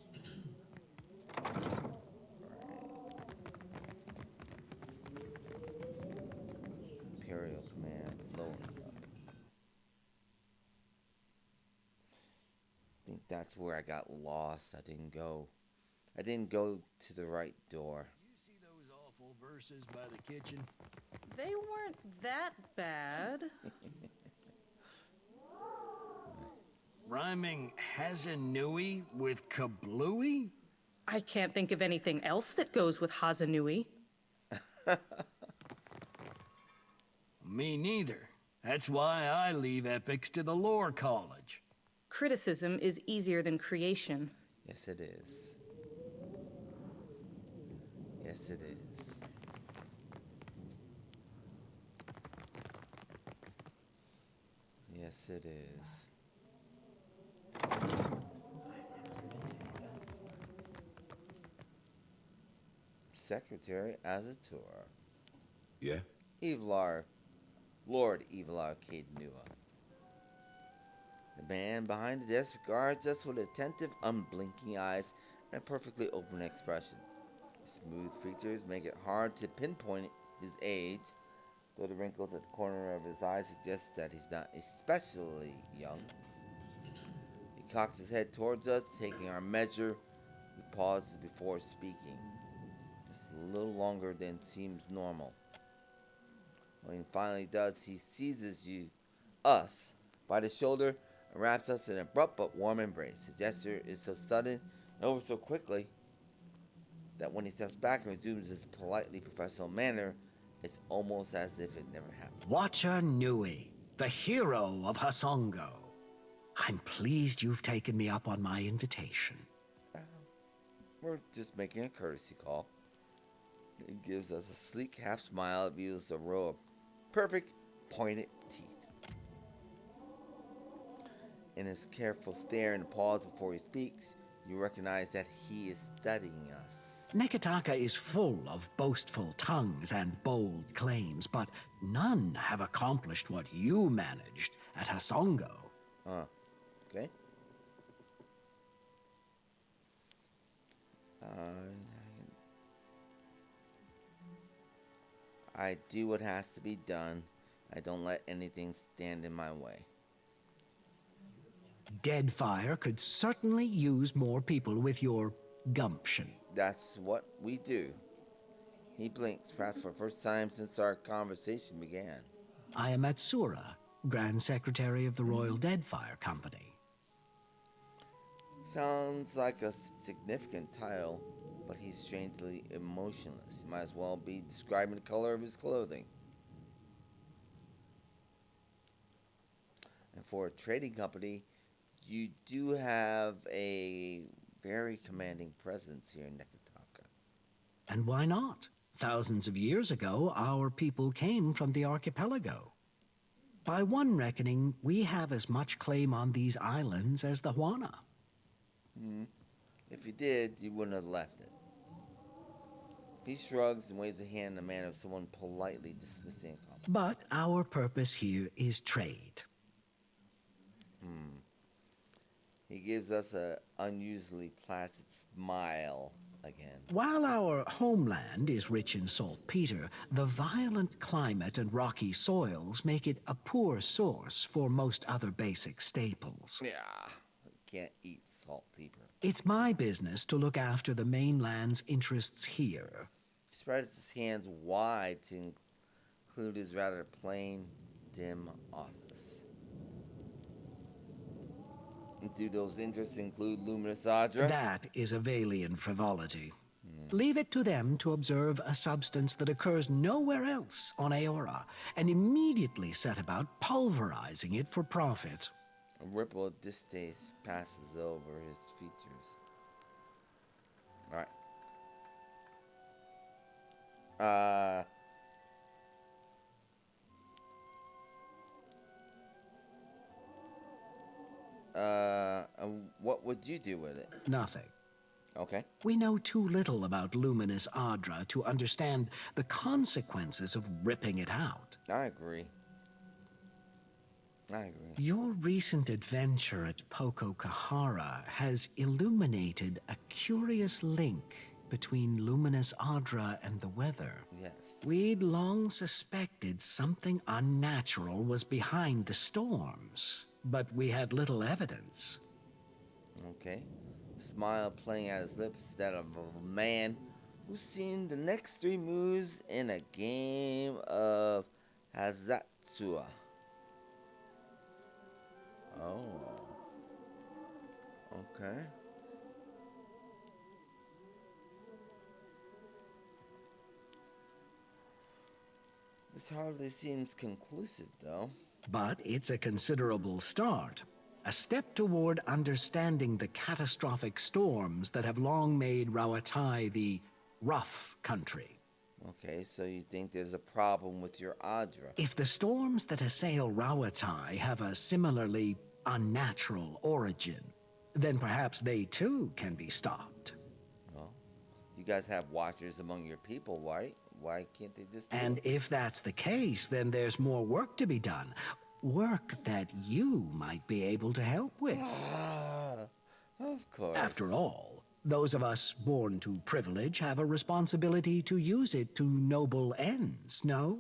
Imperial Command, lowest level. I think that's where I got lost. I didn't go to the right door. You see those awful verses by the kitchen? They weren't that bad. Rhyming Hazanui with kablooey? I can't think of anything else that goes with Hazanui. Me neither. That's why I leave epics to the lore college. Criticism is easier than creation. Yes, it is. Yes, it is. Yes, it is. Secretary Azatur. Yeah? Evelar, Lord Evelar Cadenua. The man behind the desk regards us with attentive, unblinking eyes and a perfectly open expression. His smooth features make it hard to pinpoint his age, though the wrinkles at the corner of his eye suggest that he's not especially young. He cocks his head towards us, taking our measure. He pauses before speaking, just a little longer than seems normal. When he finally does, he seizes us, by the shoulder and wraps us in an abrupt but warm embrace. The gesture is so sudden and over so quickly that when he steps back and resumes his politely professional manner, it's almost as if it never happened. Watcher Nui, the hero of Hasongo. I'm pleased you've taken me up on my invitation. We're just making a courtesy call. He gives us a sleek half smile that views a row of perfect pointed teeth. In his careful stare and pause before he speaks, you recognize that he is studying us. Nekataka is full of boastful tongues and bold claims, but none have accomplished what you managed at Hasongo. Okay. I do what has to be done. I don't let anything stand in my way. Deadfire could certainly use more people with your gumption. That's what we do. He blinks, perhaps for the first time since our conversation began. I am Atsura, Grand Secretary of the Royal Deadfire Company. Sounds like a significant title, but he's strangely emotionless. He might as well be describing the color of his clothing. And for a trading company, you do have a very commanding presence here in Nekataka. And why not? Thousands of years ago, our people came from the archipelago. By one reckoning, we have as much claim on these islands as the Huana. If you did, you wouldn't have left it. He shrugs and waves a hand in the manner of someone politely dismissing a compliment. But our purpose here is trade. He gives us an unusually placid smile again. While our homeland is rich in saltpeter, the violent climate and rocky soils make it a poor source for most other basic staples. Yeah, can't eat saltpeter. It's my business to look after the mainland's interests here. He spreads his hands wide to include his rather plain, dim office. Do those interests include Luminous Adra? That is a Valian frivolity. Leave it to them to observe a substance that occurs nowhere else on Aora, and immediately set about pulverizing it for profit. A ripple of distaste passes over his features. Alright. What would you do with it? Nothing. Okay. We know too little about luminous Adra to understand the consequences of ripping it out. I agree. I agree. Your recent adventure at Poko Kahara has illuminated a curious link between luminous Adra and the weather. Yes. We'd long suspected something unnatural was behind the storms, but we had little evidence. Okay. Smile playing at his lips, that of a man who's seen the next 3 moves in a game of Hazatsua. Oh. Okay. This hardly seems conclusive, though. But it's a considerable start. A step toward understanding the catastrophic storms that have long made Ruitai the rough country. Okay, so you think there's a problem with your Adra? If the storms that assail Ruitai have a similarly unnatural origin, then perhaps they too can be stopped. Well, you guys have watchers among your people, right? Why can't they just do And it? if that's the case, then there's more work to be done. Work that you might be able to help with. Of course. After all, those of us born to privilege have a responsibility to use it to noble ends, no?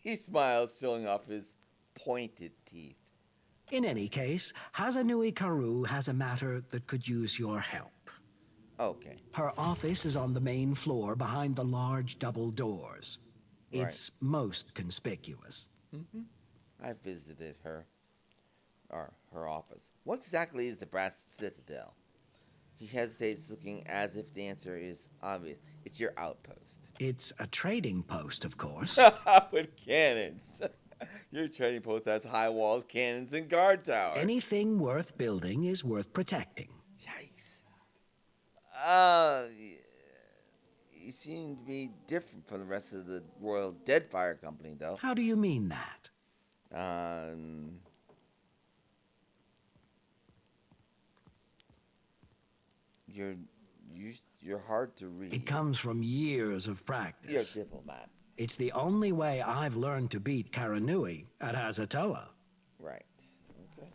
He smiles, showing off his pointed teeth. In any case, Hazanui Karu has a matter that could use your help. Okay. Her office is on the main floor behind the large double doors. Right. It's most conspicuous. Mm-hmm. I visited her office. What exactly is the brass citadel? He hesitates, looking as if the answer is obvious. It's your outpost. It's a trading post, of course. With cannons. Your trading post has high walls, cannons, and guard towers. Anything worth building is worth protecting. Yikes. You seem to be different from the rest of the Royal Deadfire Company, though. How do you mean that? You're hard to read. It comes from years of practice. You're a diplomat. It's the only way I've learned to beat Karanui at Hazatoa. Right. Okay.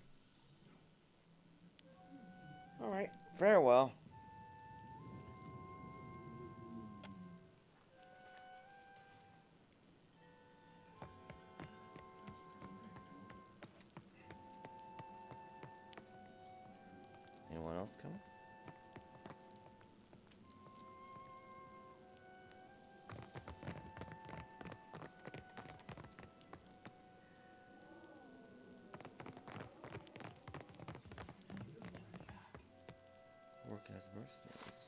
All right. Farewell. Anyone else coming? Work as mercenaries.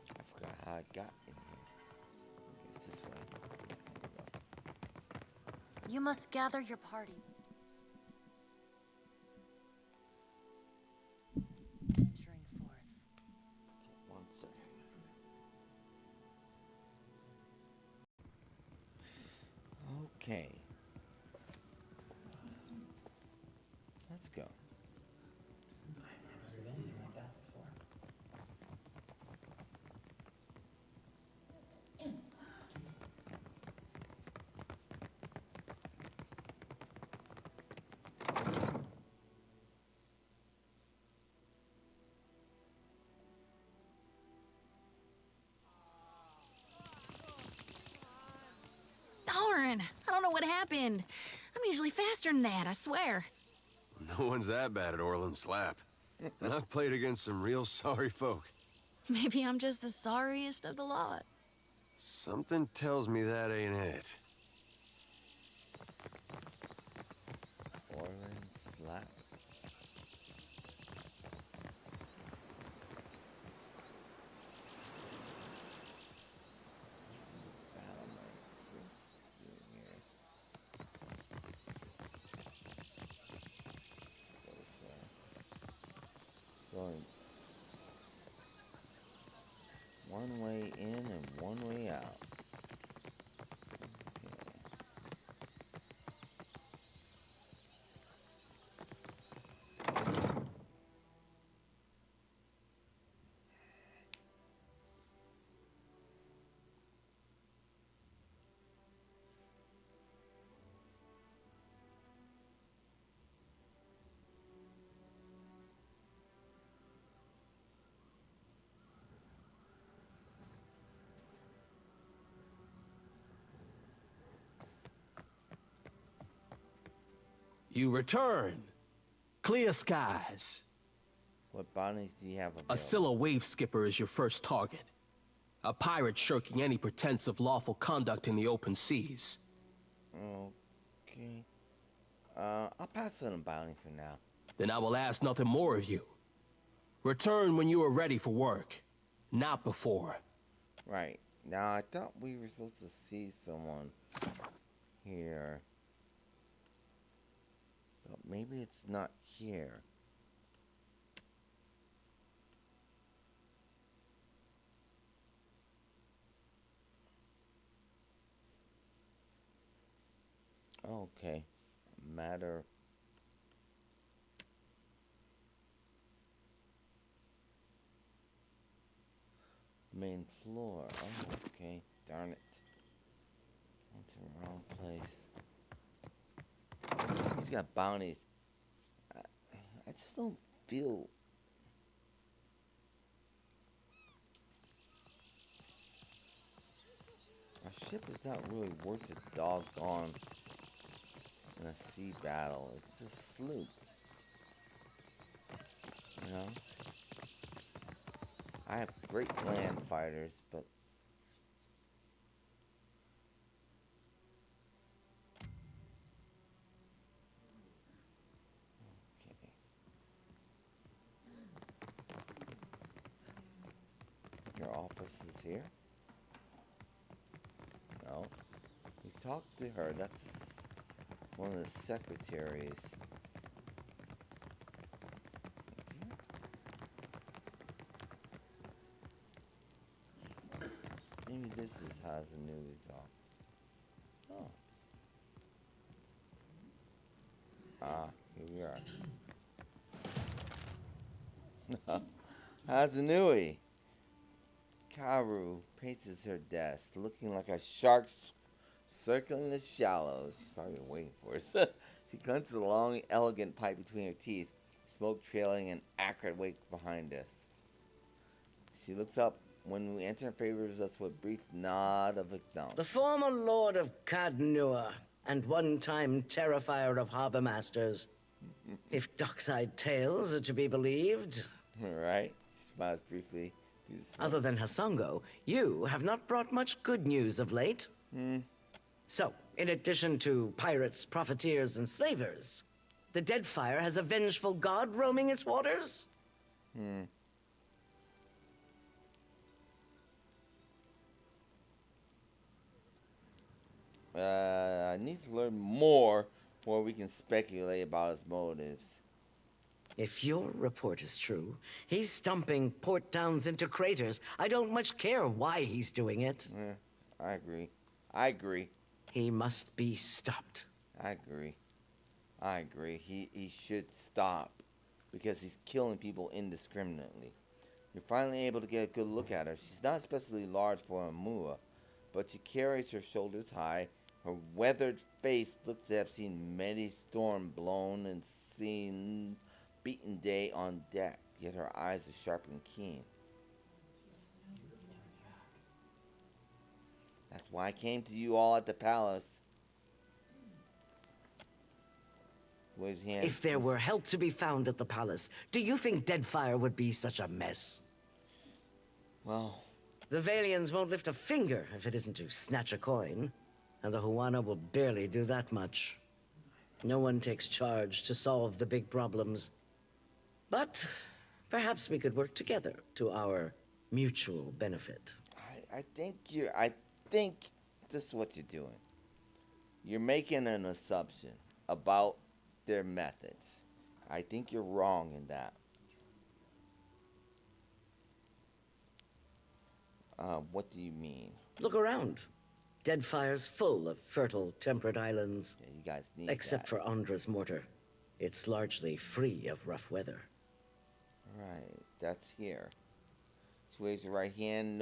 I forgot how I got in here. It's this way. You must gather your party. Venturing forth. One second. Okay. Let's go. Darn! I don't know what happened. I'm usually faster than that, I swear. No one's that bad at Orland Slap. And I've played against some real sorry folk. Maybe I'm just the sorriest of the lot. Something tells me that ain't it. Orland Slap. going one way in and one way out. You return. Clear skies. What bounties do you have available? A Scylla wave skipper is your first target. A pirate shirking any pretense of lawful conduct in the open seas. Okay. I'll pass on a bounty for now. Then I will ask nothing more of you. Return when you are ready for work. Not before. Right. Now, I thought we were supposed to see someone here. But maybe it's not here. Okay. Matter. Main floor. Oh, okay. Darn it. Went to the wrong place. He's got bounties. I just don't feel... Our ship is not really worth a doggone in a sea battle. It's a sloop. You know? I have great land fighters, but... Your office is here? No. We talked to her. That's one of the secretaries. Maybe this is Hazanui's office. Oh. Ah, here we are. Hazanui. Karu paces her desk, looking like a shark circling the shallows. She's probably been waiting for us. She clenches a long, elegant pipe between her teeth, smoke trailing an acrid wake behind us. She looks up when we enter and favors us with a brief nod of acknowledgement. The former Lord of Cadnua, and one-time terrifier of harbor masters. If dockside tales are to be believed. Right? She smiles briefly. Other than Hasongo, you have not brought much good news of late. So, in addition to pirates, profiteers, and slavers, the Deadfire has a vengeful god roaming its waters? I need to learn more before we can speculate about his motives. If your report is true, he's stumping port towns into craters. I don't much care why he's doing it. I agree. He must be stopped. I agree. He should stop. Because he's killing people indiscriminately. You're finally able to get a good look at her. She's not especially large for a Mua, but she carries her shoulders high. Her weathered face looks to have seen many storms blown and seen beaten day on deck, yet her eyes are sharp and keen. That's why I came to you all at the palace. If there were help to be found at the palace, do you think Deadfire would be such a mess? Well... The Valians won't lift a finger if it isn't to snatch a coin. And the Huana will barely do that much. No one takes charge to solve the big problems. But perhaps we could work together to our mutual benefit. I think this is what you're doing. You're making an assumption about their methods. I think you're wrong in that. What do you mean? Look around. Deadfire's full of fertile, temperate islands. Yeah, you guys need Except that. for Andra's mortar. It's largely free of rough weather. Right, that's here. She waves her right hand.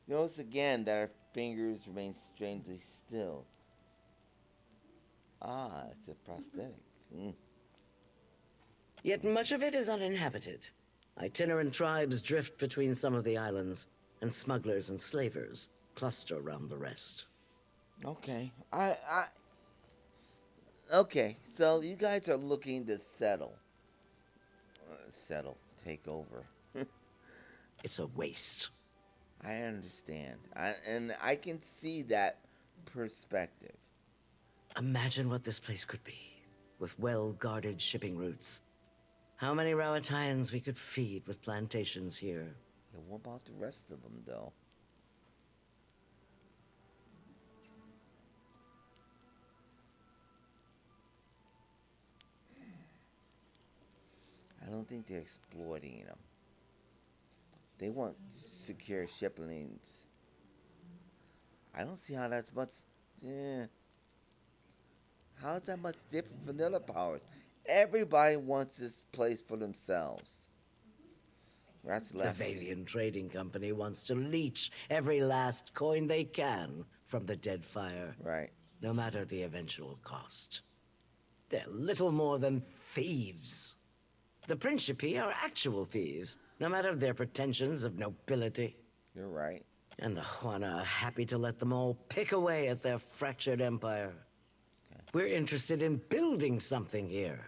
Notice again that her fingers remain strangely still. Ah, it's a prosthetic. Yet much of it is uninhabited. Itinerant tribes drift between some of the islands, and smugglers and slavers cluster around the rest. Okay, okay, so you guys are looking to settle. Take over. It's a waste. I understand. And I can see that perspective. Imagine what this place could be, with well-guarded shipping routes. How many Ruitaians we could feed with plantations here. Yeah, what about the rest of them, though? I don't think they're exploiting them. They want secure shipping lanes. I don't see how that's much. How is that much different from the other powers? Everybody wants this place for themselves. The Valian Trading Company wants to leech every last coin they can from the Deadfire. Right. No matter the eventual cost. They're little more than thieves. The Principi are actual thieves, no matter their pretensions of nobility. You're right. And the Juana are happy to let them all pick away at their fractured empire. Okay. We're interested in building something here.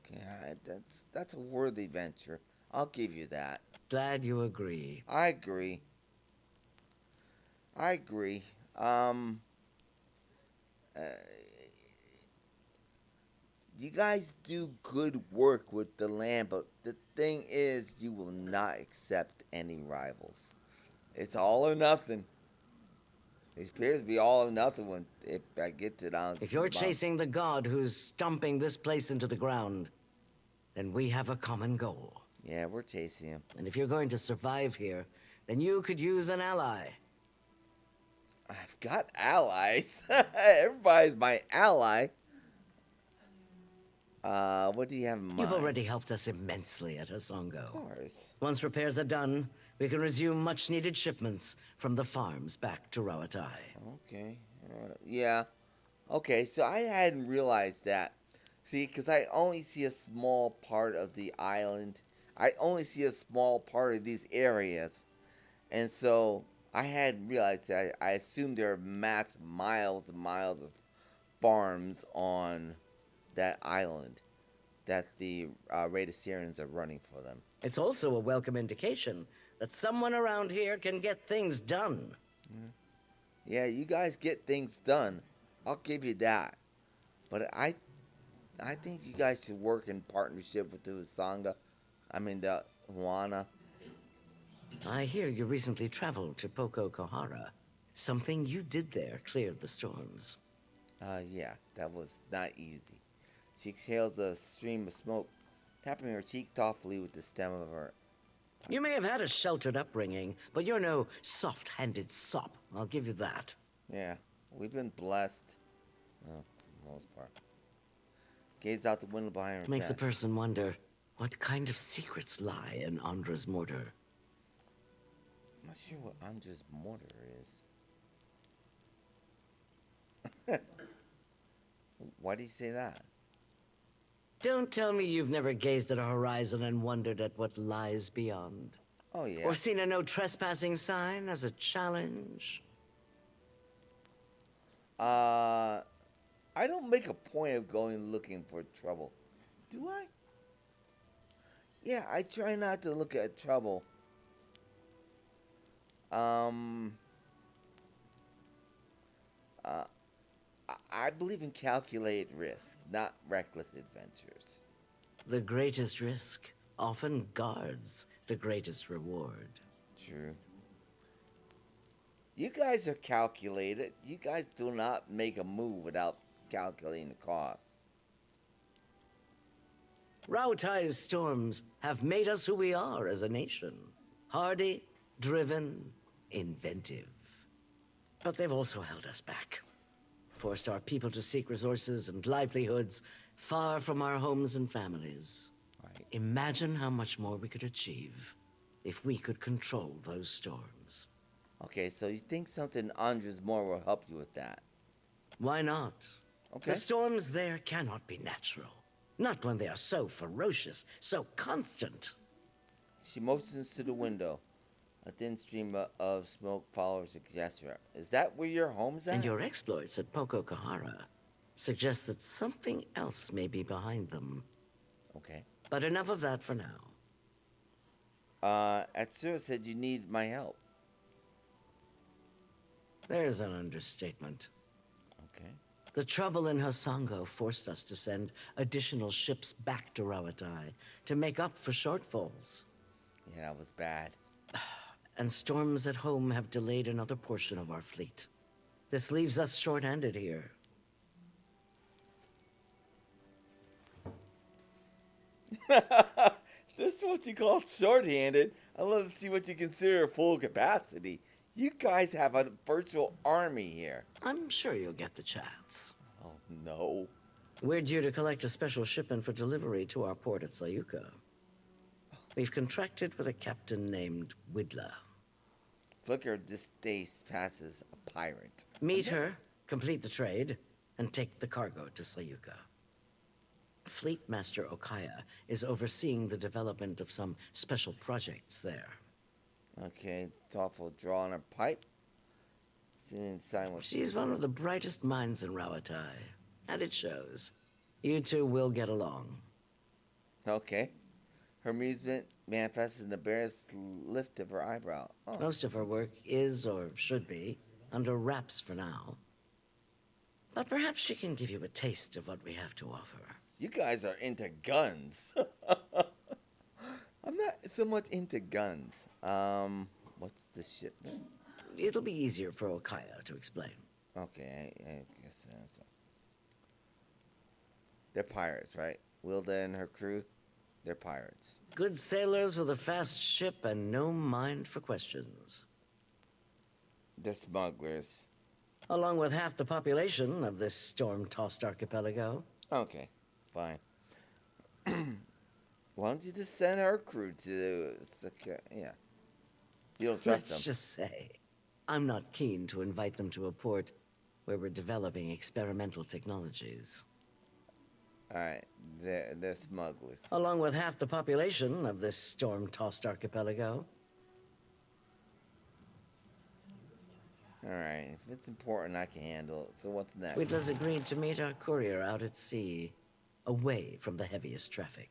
Okay, that's a worthy venture. I'll give you that. Glad you agree. I agree. You guys do good work with the land, but the thing is, you will not accept any rivals. It's all or nothing. It appears to be all or nothing if I get to down. If you're chasing the god who's stomping this place into the ground, then we have a common goal. Yeah, we're chasing him. And if you're going to survive here, then you could use an ally. I've got allies. Everybody's my ally. What do you have in mind? You've already helped us immensely at Asongo. Of course. Once repairs are done, we can resume much-needed shipments from the farms back to Ruitai. Okay. Yeah. Okay, so I hadn't realized that. See, because I only see a small part of the island. I only see a small part of these areas. And so I hadn't realized that. I assumed there are massive miles and miles of farms on that island that the Raidasirians are running for them. It's also a welcome indication that someone around here can get things done. Yeah, you guys get things done. I'll give you that. But I think you guys should work in partnership with the Usanga. I mean, the Juana. I hear you recently traveled to Poko Kohara. Something you did there cleared the storms. Yeah, that was not easy. She exhales a stream of smoke, tapping her cheek thoughtfully with the stem of her. You may have had a sheltered upbringing, but you're no soft-handed sop. I'll give you that. Yeah, we've been blessed. For the most part. Gaze out the window behind her. Makes a person wonder what kind of secrets lie in Andra's mortar. I'm not sure what Andra's mortar is. Why do you say that? Don't tell me you've never gazed at a horizon and wondered at what lies beyond. Oh, yeah. Or seen a no trespassing sign as a challenge. I don't make a point of going looking for trouble. Do I? Yeah, I try not to look at trouble. I believe in calculated risk, not reckless adventures. The greatest risk often guards the greatest reward. True. You guys are calculated. You guys do not make a move without calculating the cost. Rautai's storms have made us who we are as a nation. Hardy, driven, inventive. But they've also held us back. Forced our people to seek resources and livelihoods far from our homes and families. Right. Imagine how much more we could achieve if we could control those storms. Okay, so you think something Andres more will help you with that? Why not? Okay. The storms there cannot be natural. Not when they are so ferocious, so constant. She motions to the window. A thin stream of smoke follows the gesture. Is that where your home's at? And your exploits at Poko Kahara suggest that something else may be behind them. Okay. But enough of that for now. Atsura said you need my help. There's an understatement. Okay. The trouble in Hasango forced us to send additional ships back to Ruitai to make up for shortfalls. Yeah, that was bad. And storms at home have delayed another portion of our fleet. This leaves us short-handed here. This is what you call short-handed. I'd love to see what you consider full capacity. You guys have a virtual army here. I'm sure you'll get the chance. Oh, no. We're due to collect a special shipment for delivery to our port at Sayuka. We've contracted with a captain named Widla. Flicker of distaste passes a pirate. Meet her, complete the trade, and take the cargo to Sayuka. Fleet Master Okaya is overseeing the development of some special projects there. Okay, thoughtful draw on her pipe. She's one of the brightest minds in Ruitai, and it shows. You two will get along. Okay. Her amusement manifests in the barest lift of her eyebrow. Oh. Most of her work is, or should be, under wraps for now. But perhaps she can give you a taste of what we have to offer. You guys are into guns. I'm not so much into guns. What's the shipment? It'll be easier for Okaya to explain. Okay, I guess so. They're pirates, right? Wilda and her crew, they're pirates. Good sailors with a fast ship and no mind for questions. They're smugglers. Along with half the population of this storm-tossed archipelago. Okay, fine. Why don't you just send our crew to... Yeah. You don't trust them. Let's just say, I'm not keen to invite them to a port where we're developing experimental technologies. Alright, they're smugglers. Along with half the population of this storm-tossed archipelago. Alright, if it's important, I can handle it. So what's next? Widla's agreed to meet our courier out at sea, away from the heaviest traffic.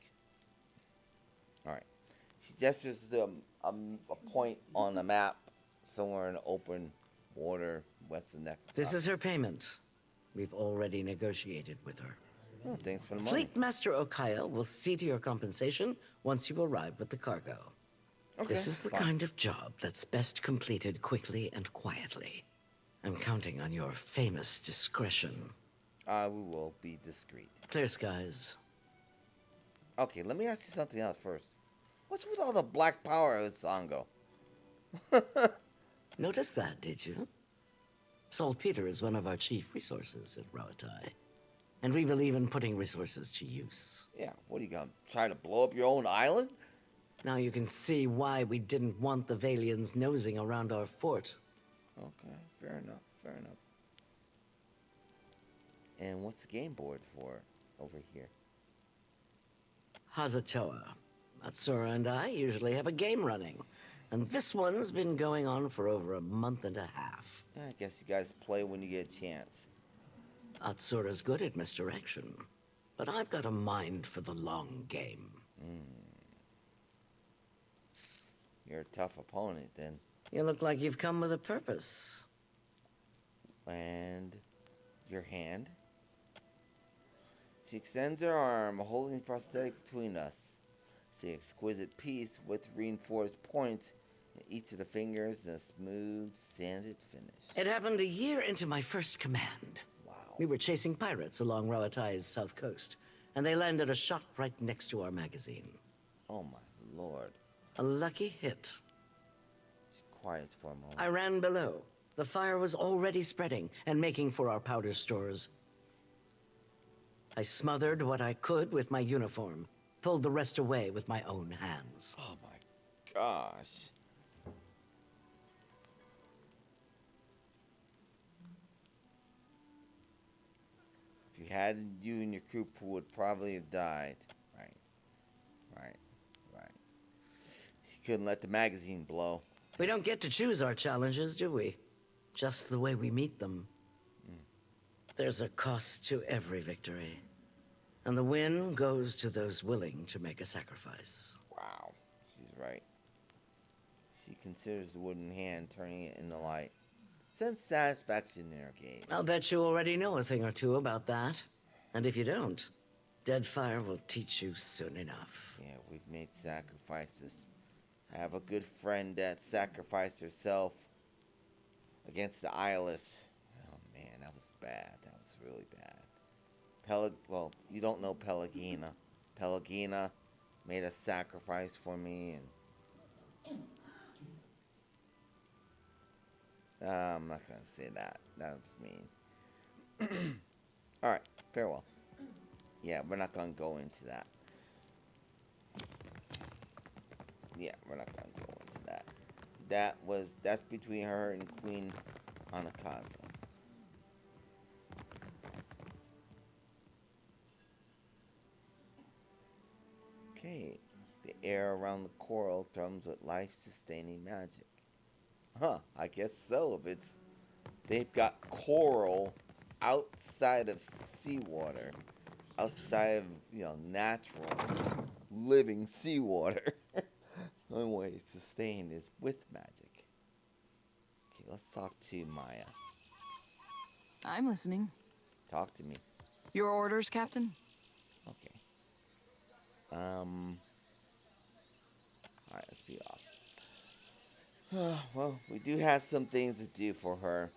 Alright. She gestures to a point on the map somewhere in open water west of the neck. This is her payment. We've already negotiated with her. Oh, thanks for the money. Fleet Master Okaya will see to your compensation once you arrive with the cargo. Okay, this is the fine. kind of job that's best completed quickly and quietly. I'm counting on your famous discretion. We will be discreet. Clear skies. Okay, let me ask you something else first. What's with all the black power of Sango? Noticed that, did you? Saltpeter is one of our chief resources at Ruitai. And we believe in putting resources to use. Yeah, what are you gonna try to blow up your own island? Now you can see why we didn't want the Valians nosing around our fort. Okay, fair enough, fair enough. And what's the game board for over here? Hazatoa. Atsura and I usually have a game running. And this one's been going on for over a month and a half. I guess you guys play when you get a chance. Atsura's good at misdirection. But I've got a mind for the long game. You're a tough opponent, then. You look like you've come with a purpose. And your hand? She extends her arm, holding the prosthetic between us. It's an exquisite piece with reinforced points in each of the fingers and a smooth, sanded finish. It happened a year into my first command. Wow. We were chasing pirates along Ruitai's south coast, and they landed a shot right next to our magazine. Oh my lord. A lucky hit. Quiet for a moment. I ran below. The fire was already spreading and making for our powder stores. I smothered what I could with my uniform, pulled the rest away with my own hands. Oh my gosh. If you had you and your crew would probably have died. Right. She couldn't let the magazine blow. We don't get to choose our challenges, do we? Just the way we meet them. There's a cost to every victory. And the win goes to those willing to make a sacrifice. Wow, she's right. She considers the wooden hand turning it into light. Sense satisfaction in her gaze. I'll bet you already know a thing or two about that. And if you don't, Deadfire will teach you soon enough. Yeah, we've made sacrifices. I have a good friend that sacrificed herself against the eyeless. Oh man, that was bad. That was really bad. Well, you don't know Pelagina. Pelagina made a sacrifice for me, and I'm not gonna say that. That was mean. All right, farewell. Yeah, we're not gonna go into that. Yeah, we're not gonna go into that. That's between her and Queen Anakaza. Okay, the air around the coral thrums with life-sustaining magic. Huh, I guess so. If they've got coral outside of seawater, outside of, natural, living seawater. The only way to sustain is with magic. Okay, let's talk to Maya. I'm listening. Talk to me. Your orders, Captain? Okay. Alright, let's be off. Well, we do have some things to do for her.